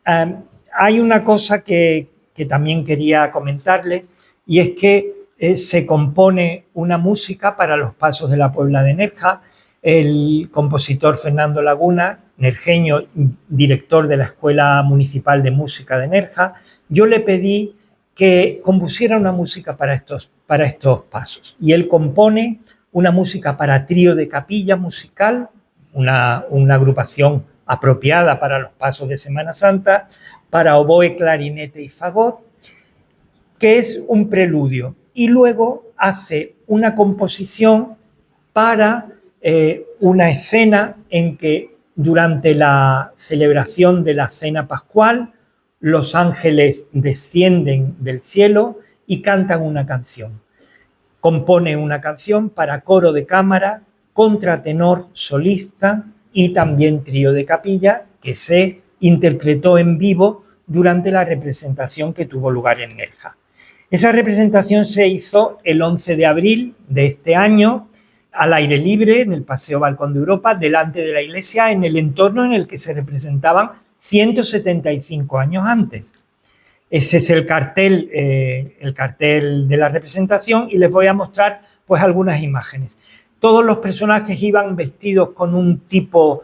hay una cosa que también quería comentarles, y es que se compone una música para los pasos de la Puebla de Nerja. El compositor Fernando Laguna, nerjeño, director de la Escuela Municipal de Música de Nerja, yo le pedí que compusiera una música para estos pasos. Y él compone una música para trío de capilla musical, una agrupación apropiada para los pasos de Semana Santa, para oboe, clarinete y fagot, que es un preludio. Y luego hace una composición para una escena en que durante la celebración de la cena pascual los ángeles descienden del cielo y cantan una canción. Compone una canción para coro de cámara, contratenor, solista y también trío de capilla, que se interpretó en vivo durante la representación que tuvo lugar en Nerja. Esa representación se hizo el 11 de abril de este año, al aire libre, en el Paseo Balcón de Europa, delante de la iglesia, en el entorno en el que se representaban 175 años antes. Ese es el cartel de la representación, y les voy a mostrar pues algunas imágenes. Todos los personajes iban vestidos con un tipo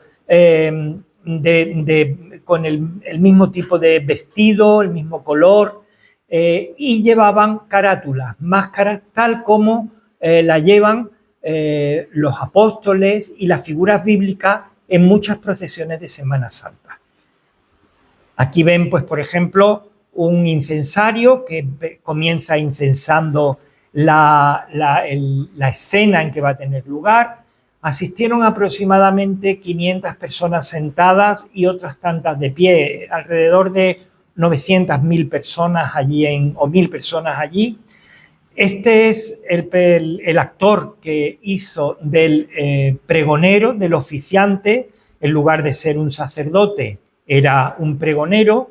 con el mismo tipo de vestido, el mismo color, y llevaban carátulas, máscaras, tal como la llevan los apóstoles y las figuras bíblicas en muchas procesiones de Semana Santa. Aquí ven, pues, por ejemplo, un incensario que comienza incensando la escena en que va a tener lugar. asistieron aproximadamente 500 personas sentadas y otras tantas de pie, alrededor de 900.000 personas allí, o 1.000 personas allí. Este es el actor que hizo del pregonero, del oficiante, en lugar de ser un sacerdote, era un pregonero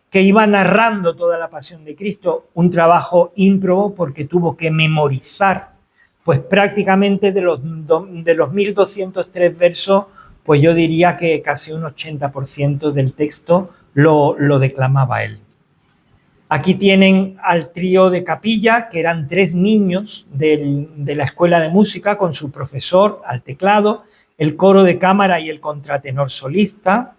que iba narrando toda la pasión de Cristo, un trabajo ímprobo porque tuvo que memorizar, pues prácticamente de los 1.203 versos, pues yo diría que casi un 80% del texto lo declamaba él. Aquí tienen al trío de capilla, que eran 3 niños de la escuela de música con su profesor al teclado, el coro de cámara y el contratenor solista,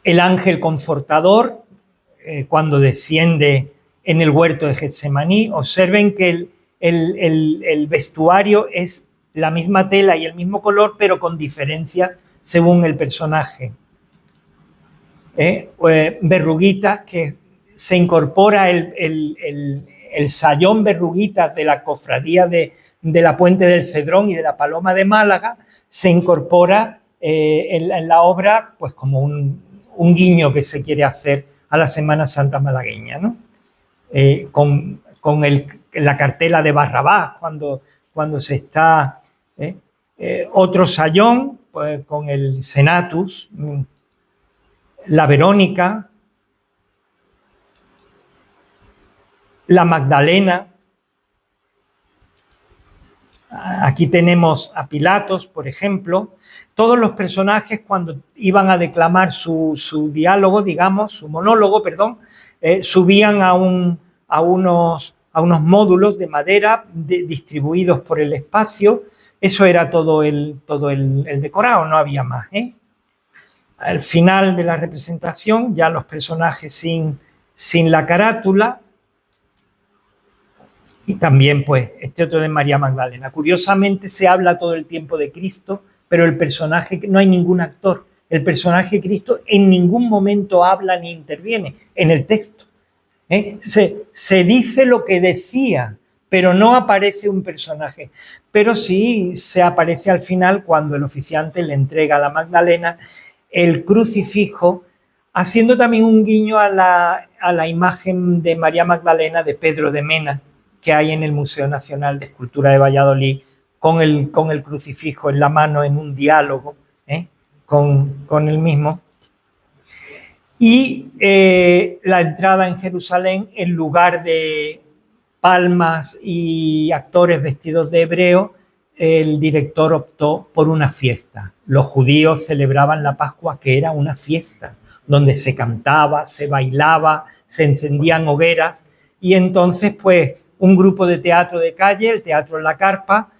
el ángel confortador, cuando desciende en el huerto de Getsemaní. Observen que el vestuario es la misma tela y el mismo color, pero con diferencias según el personaje. Verruguitas, que se incorpora el sayón Verruguitas de la cofradía de la Puente del Cedrón y de la Paloma de Málaga, se incorpora en la obra pues como un guiño que se quiere hacer a la Semana Santa malagueña, ¿no? Con la cartela de Barrabás, cuando se está... otro sayón, pues, con el Senatus, la Verónica, la Magdalena. Aquí tenemos a Pilatos, por ejemplo. Todos los personajes, cuando iban a declamar su diálogo, digamos, su monólogo, perdón, subían a unos módulos de madera distribuidos por el espacio. Eso era todo el decorado, no había más, ¿eh? Al final de la representación, ya los personajes sin la carátula. Y también, pues, este otro de María Magdalena. Curiosamente, se habla todo el tiempo de Cristo, pero el personaje, no hay ningún actor. El personaje Cristo en ningún momento habla ni interviene en el texto. Se dice lo que decía, pero no aparece un personaje. Pero sí se aparece al final cuando el oficiante le entrega a la Magdalena el crucifijo, haciendo también un guiño a la imagen de María Magdalena de Pedro de Mena, que hay en el Museo Nacional de Escultura de Valladolid, con el crucifijo en la mano, en un diálogo con el mismo. Y la entrada en Jerusalén, en lugar de palmas y actores vestidos de hebreo, el director optó por una fiesta. Los judíos celebraban la Pascua, que era una fiesta, donde se cantaba, se bailaba, se encendían hogueras, y entonces, pues, un grupo de teatro de calle, el Teatro La Carpa,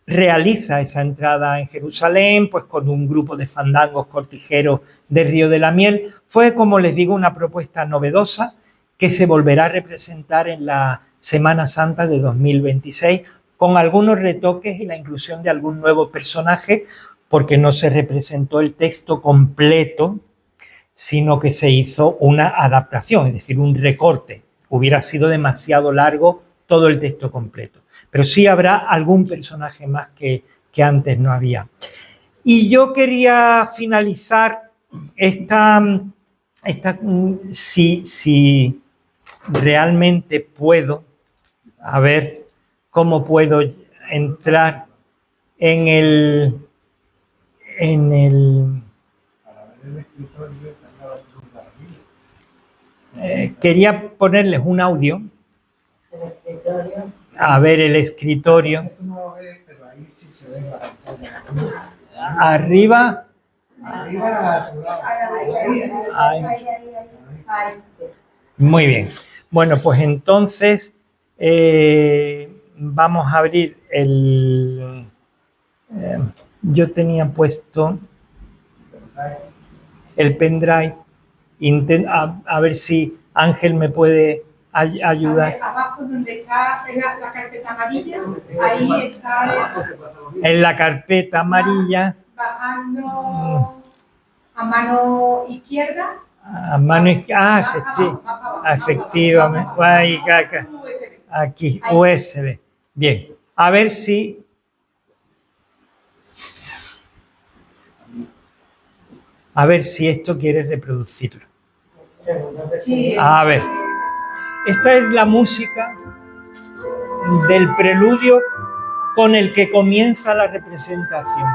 realiza esa entrada en Jerusalén, pues con un grupo de fandangos cortijeros de Río de la Miel. Fue, como les digo, una propuesta novedosa que se volverá a representar en la Semana Santa de 2026, con algunos retoques y la inclusión de algún nuevo personaje, porque no se representó el texto completo, sino que se hizo una adaptación, es decir, un recorte. Hubiera sido demasiado largo todo el texto completo. Pero sí habrá algún personaje más que antes no había. Y yo quería finalizar si realmente puedo, a ver cómo puedo entrar en el quería ponerles un audio. A ver el escritorio. Arriba. Ahí. Muy bien. Bueno, pues entonces vamos a abrir el... yo tenía puesto el pendrive. A ver si Ángel me puede ayudar. Abajo donde está la carpeta amarilla, ahí está. En la carpeta amarilla. Bajando a mano izquierda. A mano izquierda. Efectivamente. Aquí, USB. Bien. A ver si... A ver si esto quiere reproducirlo. Sí. A ver. Esta es la música del preludio con el que comienza la representación.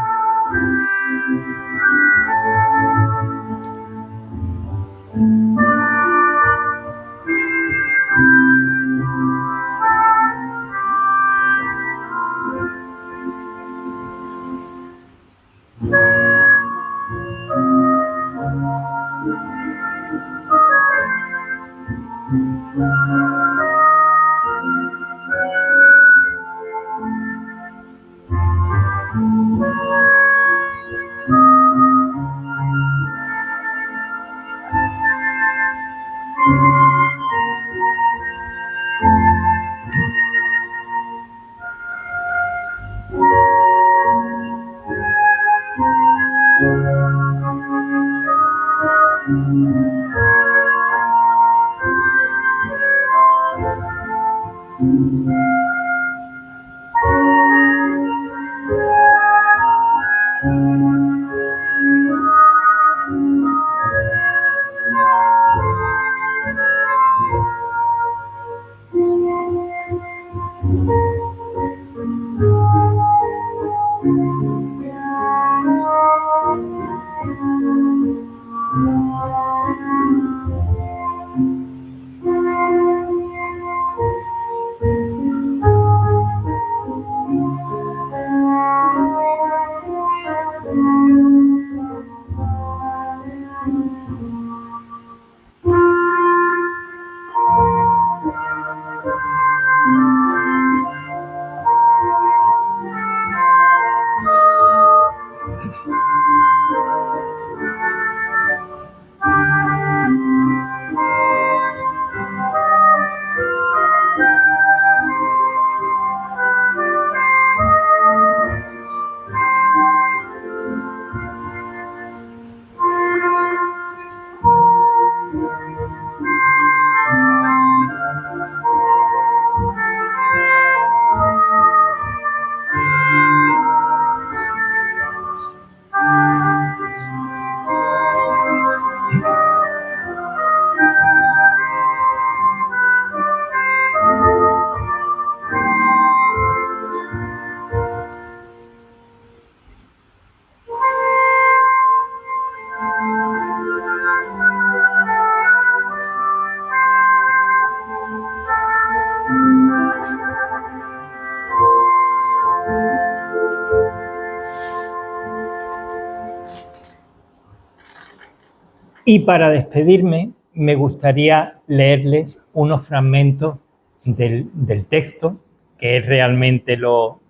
Y para despedirme, me gustaría leerles unos fragmentos del texto, que es realmente lo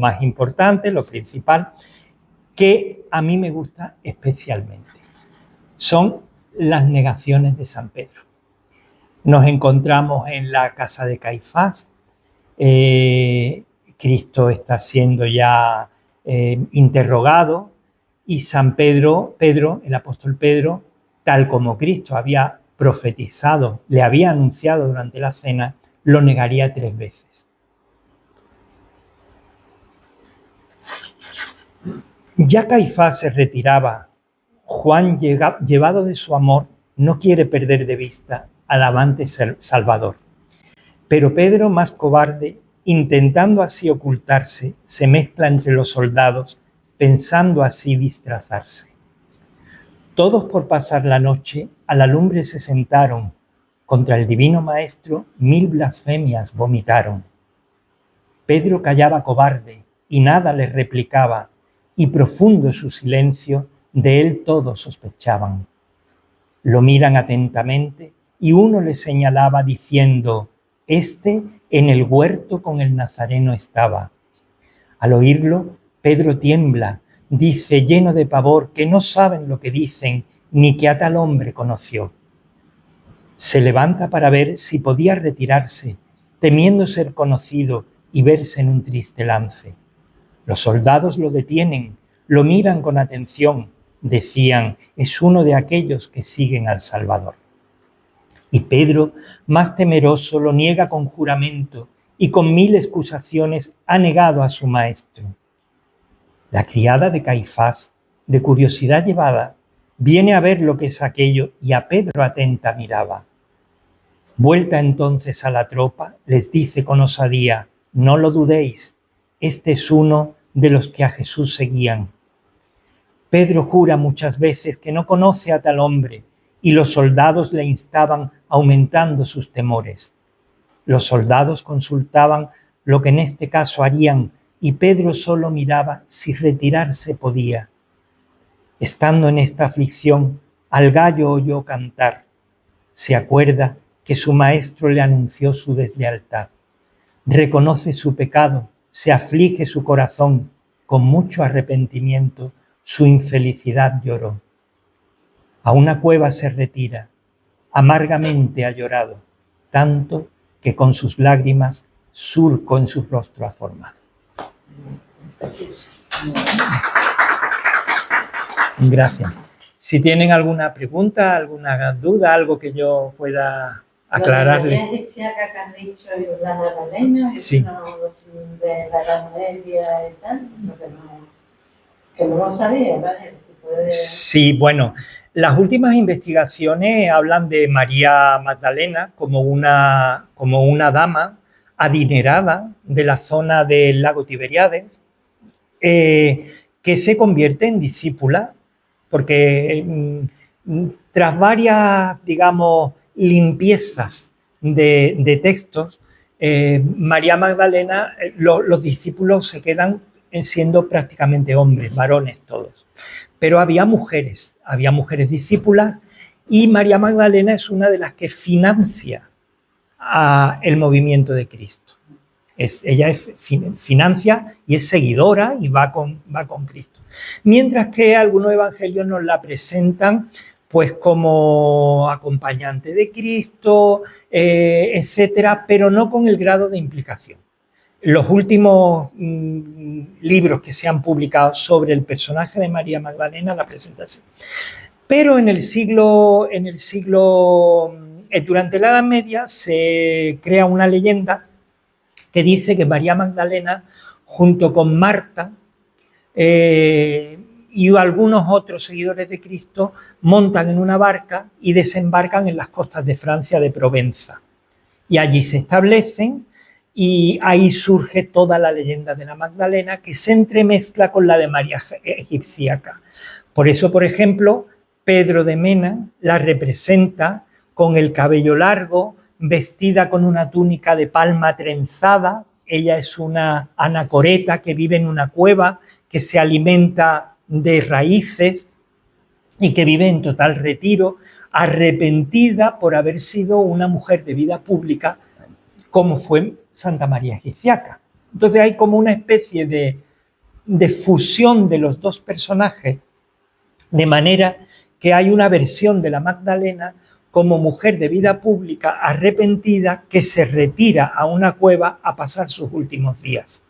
más importante, lo principal, que a mí me gusta especialmente. Son las negaciones de San Pedro. Nos encontramos en la casa de Caifás. Cristo está siendo ya interrogado y San Pedro, el apóstol Pedro, tal como Cristo había profetizado, le había anunciado durante la cena, lo negaría 3 veces. Ya Caifás se retiraba. Juan, llevado de su amor, no quiere perder de vista al amante Salvador. Pero Pedro, más cobarde, intentando así ocultarse, se mezcla entre los soldados, pensando así disfrazarse. Todos por pasar la noche a la lumbre se sentaron, contra el divino maestro 1000 blasfemias vomitaron. Pedro callaba cobarde y nada les replicaba, y profundo su silencio, de él todos sospechaban. Lo miran atentamente y uno le señalaba diciendo: «Este en el huerto con el Nazareno estaba». Al oírlo, Pedro tiembla, dice lleno de pavor que no saben lo que dicen ni que a tal hombre conoció. Se levanta para ver si podía retirarse, temiendo ser conocido y verse en un triste lance. Los soldados lo detienen, lo miran con atención, decían: «Es uno de aquellos que siguen al Salvador». Y Pedro, más temeroso, lo niega con juramento y con 1000 excusaciones ha negado a su maestro. La criada de Caifás, de curiosidad llevada, viene a ver lo que es aquello y a Pedro atenta miraba. Vuelta entonces a la tropa, les dice con osadía: no lo dudéis, este es uno de los que a Jesús seguían. Pedro jura muchas veces que no conoce a tal hombre y los soldados le instaban aumentando sus temores. Los soldados consultaban lo que en este caso harían y Pedro solo miraba si retirarse podía. Estando en esta aflicción, al gallo oyó cantar. Se acuerda que su maestro le anunció su deslealtad. Reconoce su pecado, se aflige su corazón, con mucho arrepentimiento su infelicidad lloró. A una cueva se retira, amargamente ha llorado, tanto que con sus lágrimas surco en su rostro ha formado. Gracias. Si tienen alguna pregunta, alguna duda, algo que yo pueda aclararle. María Giziaca que han dicho y la Magdalena, Sí. de la Edad Media y tal, eso que no lo sabía, ¿vale? Si puede... Sí, bueno, las últimas investigaciones hablan de María Magdalena como una dama adinerada de la zona del lago Tiberíades, que se convierte en discípula, porque tras varias, digamos, limpiezas de textos, María Magdalena, los discípulos se quedan siendo prácticamente hombres, varones todos. Pero había mujeres discípulas, y María Magdalena es una de las que financia el movimiento de Cristo. Ella financia y es seguidora y va con Cristo. Mientras que algunos evangelios nos la presentan pues como acompañante de Cristo, etcétera, pero no con el grado de implicación. Los últimos libros que se han publicado sobre el personaje de María Magdalena la presentan así. Pero durante la Edad Media se crea una leyenda que dice que María Magdalena, junto con Marta y algunos otros seguidores de Cristo, montan en una barca y desembarcan en las costas de Francia, de Provenza. Y allí se establecen, y ahí surge toda la leyenda de la Magdalena, que se entremezcla con la de María Egipciaca. Por eso, por ejemplo, Pedro de Mena la representa con el cabello largo, vestida con una túnica de palma trenzada. Ella es una anacoreta que vive en una cueva, que se alimenta de raíces y que vive en total retiro, arrepentida por haber sido una mujer de vida pública, como fue Santa María Egipciaca. Entonces hay como una especie de fusión de los dos personajes, de manera que hay una versión de la Magdalena como mujer de vida pública arrepentida que se retira a una cueva a pasar sus últimos días.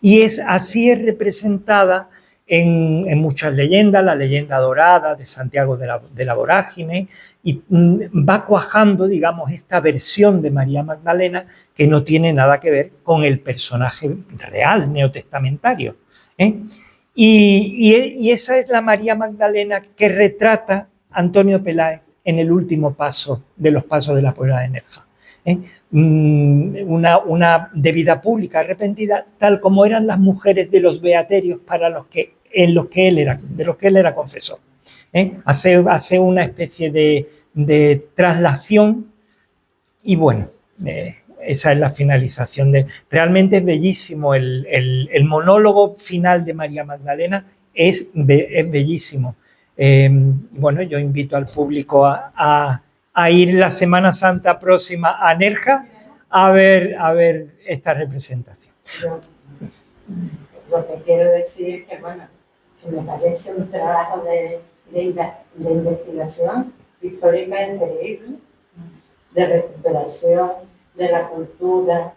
Y así es representada en muchas leyendas, la leyenda dorada de Santiago de la Vorágine, y va cuajando, digamos, esta versión de María Magdalena que no tiene nada que ver con el personaje real neotestamentario, ¿eh? Y esa es la María Magdalena que retrata Antonio Peláez en el último paso de los pasos de la Puebla de Nerja. Una de vida pública arrepentida, tal como eran las mujeres de los beaterios de los que él era confesor. Hace una especie de traslación, y bueno, esa es la finalización. Realmente es bellísimo el monólogo final de María Magdalena, es bellísimo. Bueno, yo invito al público a ir la Semana Santa próxima a Nerja a ver esta representación. Lo que quiero decir es que, bueno, que me parece un trabajo de investigación histórica increíble, de recuperación de la cultura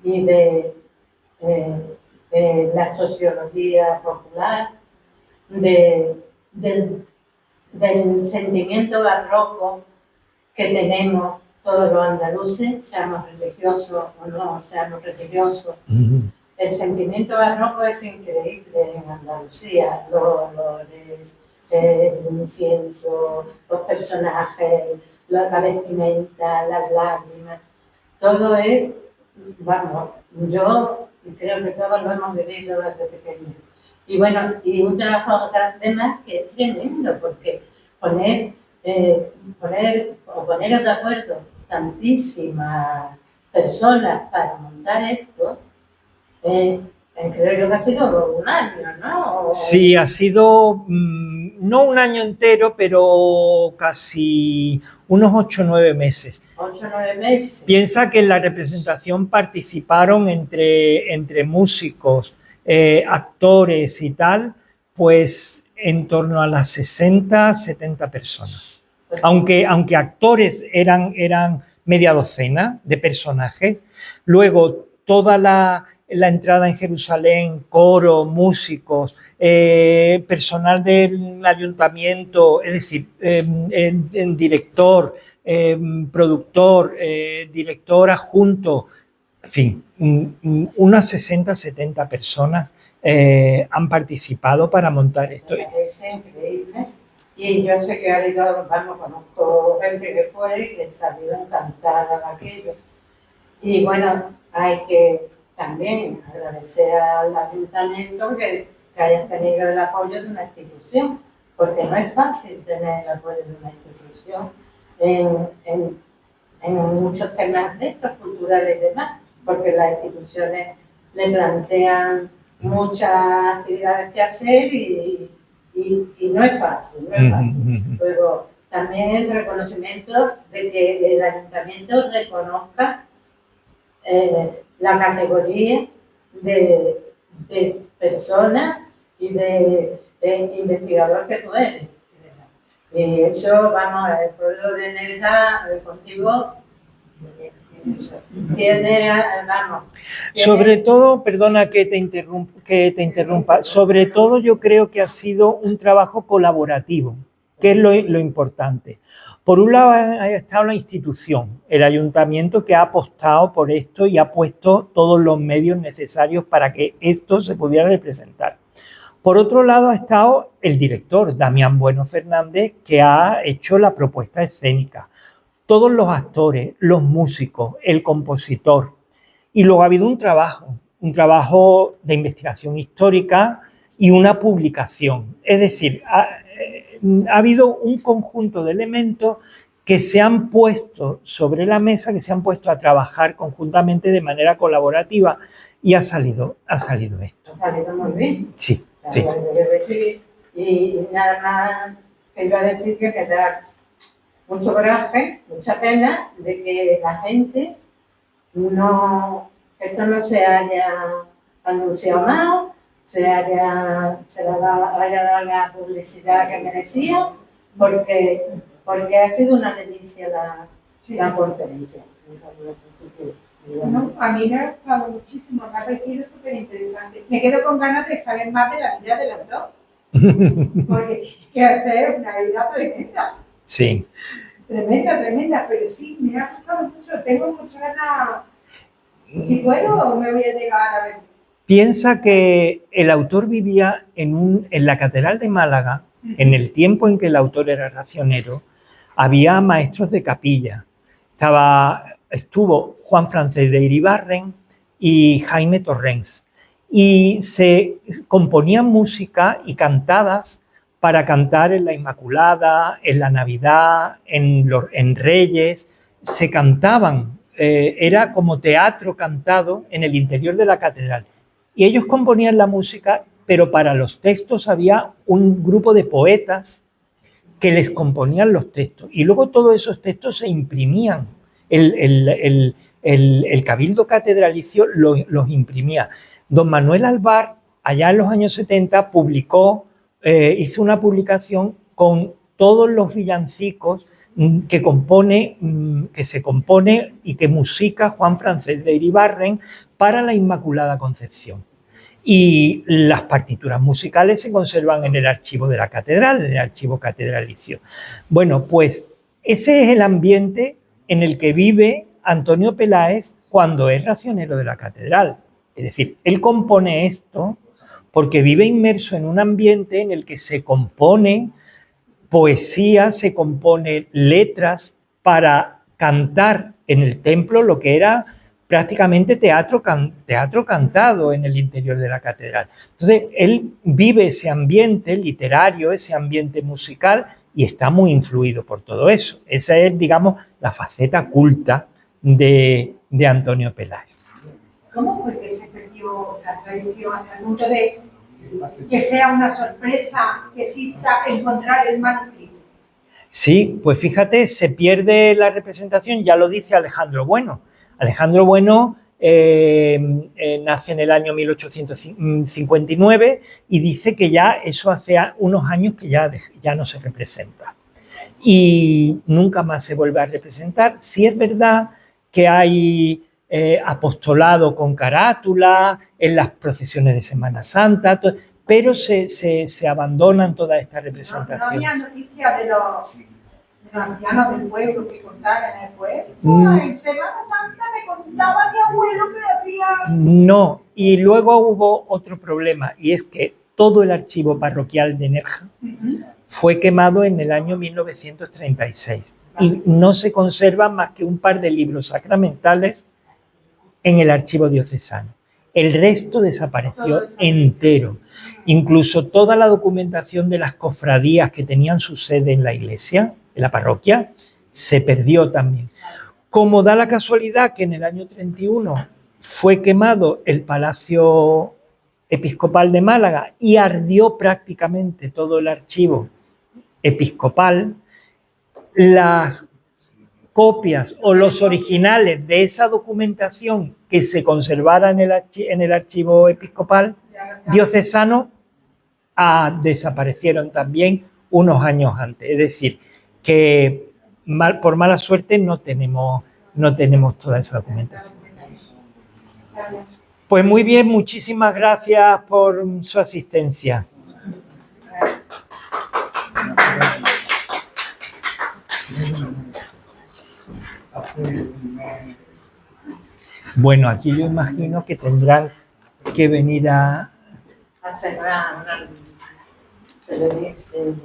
y de la sociología popular, del sentimiento barroco que tenemos todos los andaluces, seamos religiosos o no seamos religiosos. El sentimiento barroco es increíble en Andalucía, los olores, el incienso, los personajes, la vestimenta, las lágrimas, todo es, vamos, yo creo que todos lo hemos vivido desde pequeños. Y bueno, y un trabajo además que es tremendo, porque poneros de acuerdo tantísimas personas para montar esto, creo yo que ha sido un año, ¿no? Sí, ha sido no un año entero, pero casi unos 8 o 9 meses. 8 o 9 meses. Piensa que en la representación participaron entre músicos, actores y tal, pues en torno a las 60, 70 personas. Aunque actores eran media docena de personajes, luego toda la entrada en Jerusalén, coro, músicos, personal del ayuntamiento, es decir, en director, productor, director adjunto, en fin, unas 60, 70 personas han participado para montar esto. Me parece increíble. Y yo sé que ahora, vamos, conozco gente que fue y que salió encantada de aquello. Y bueno, hay que también agradecer al ayuntamiento que hayas tenido el apoyo de una institución, porque no es fácil tener el apoyo de una institución en muchos temas de estos, culturales y demás, porque las instituciones le plantean muchas actividades que hacer y no es fácil, no es fácil. Luego, también el reconocimiento de que el ayuntamiento reconozca la categoría de persona y de investigador que tú eres. Y eso, vamos, el pueblo de Nerja, contigo, tiene, vamos. Sobre todo, perdona que te interrumpa, sobre todo yo creo que ha sido un trabajo colaborativo, que es lo importante. Por un lado ha estado la institución, el ayuntamiento, que ha apostado por esto y ha puesto todos los medios necesarios para que esto se pudiera representar. Por otro lado ha estado el director, Damián Bueno Fernández, que ha hecho la propuesta escénica. Todos los actores, los músicos, el compositor. Y luego ha habido un trabajo de investigación histórica y una publicación. Es decir, ha habido un conjunto de elementos que se han puesto sobre la mesa, que se han puesto a trabajar conjuntamente de manera colaborativa y ha salido esto. Ha salido muy bien. Sí, sí. Y nada más que iba a decir que me da mucho coraje, mucha pena de que la gente esto no se haya anunciado más, se le haya dado la publicidad que merecía, porque ha sido una delicia la conferencia. Bueno, a mí me ha gustado muchísimo, me ha parecido súper interesante. Me quedo con ganas de saber más de la vida del autor, porque quiero hacer una vida tremenda. Sí. Tremenda, pero sí, me ha gustado mucho, tengo muchas ganas. Si puedo, me voy a llegar a ver. Piensa que el autor vivía en la Catedral de Málaga, en el tiempo en que el autor era racionero, había maestros de capilla. Estuvo Juan Francés de Iribarren y Jaime Torrens. Y se componían música y cantadas para cantar en la Inmaculada, en la Navidad, en Reyes. Se cantaban, era como teatro cantado en el interior de la catedral. Y ellos componían la música, pero para los textos había un grupo de poetas que les componían los textos. Y luego todos esos textos se imprimían. El Cabildo Catedralicio los imprimía. Don Manuel Alvar, allá en los años 70, hizo una publicación con todos los villancicos que se compone y que musica Juan Francés de Iribarren para la Inmaculada Concepción. Y las partituras musicales se conservan en el archivo de la catedral, en el archivo catedralicio. Bueno, pues ese es el ambiente en el que vive Antonio Peláez cuando es racionero de la catedral. Es decir, él compone esto porque vive inmerso en un ambiente en el que se compone poesía, se compone letras para cantar en el templo lo que era prácticamente teatro cantado en el interior de la catedral. Entonces, él vive ese ambiente literario, ese ambiente musical, y está muy influido por todo eso. Esa es, digamos, la faceta culta de Antonio Peláez. ¿Cómo fue que se perdió la tradición hasta el punto de que sea una sorpresa que exista encontrar el manuscrito? Sí, pues fíjate, se pierde la representación, ya lo dice Alejandro Bueno. Alejandro Bueno nace en el año 1859 y dice que ya eso hace unos años que ya no se representa. Y nunca más se vuelve a representar. Sí es verdad que hay apostolado con carátula en las procesiones de Semana Santa, pero se abandonan todas estas representaciones. No había noticias de los ancianos del pueblo que contaban en el pueblo. En Semana Santa me contaba mi abuelo que hacía... No, y luego hubo otro problema, y es que todo el archivo parroquial de Nerja fue quemado en el año 1936 y no se conservan más que un par de libros sacramentales en el archivo diocesano. El resto desapareció entero. Incluso toda la documentación de las cofradías que tenían su sede en la iglesia, en la parroquia, se perdió también. Como da la casualidad que en el año 31 fue quemado el Palacio Episcopal de Málaga y ardió prácticamente todo el archivo episcopal, las copias o los originales de esa documentación que se conservara en el archivo episcopal diocesano desaparecieron también unos años antes. Es decir, que por mala suerte no tenemos toda esa documentación. Pues muy bien, muchísimas gracias por su asistencia. Bueno, aquí yo imagino que tendrán que venir a cerrar una televisión.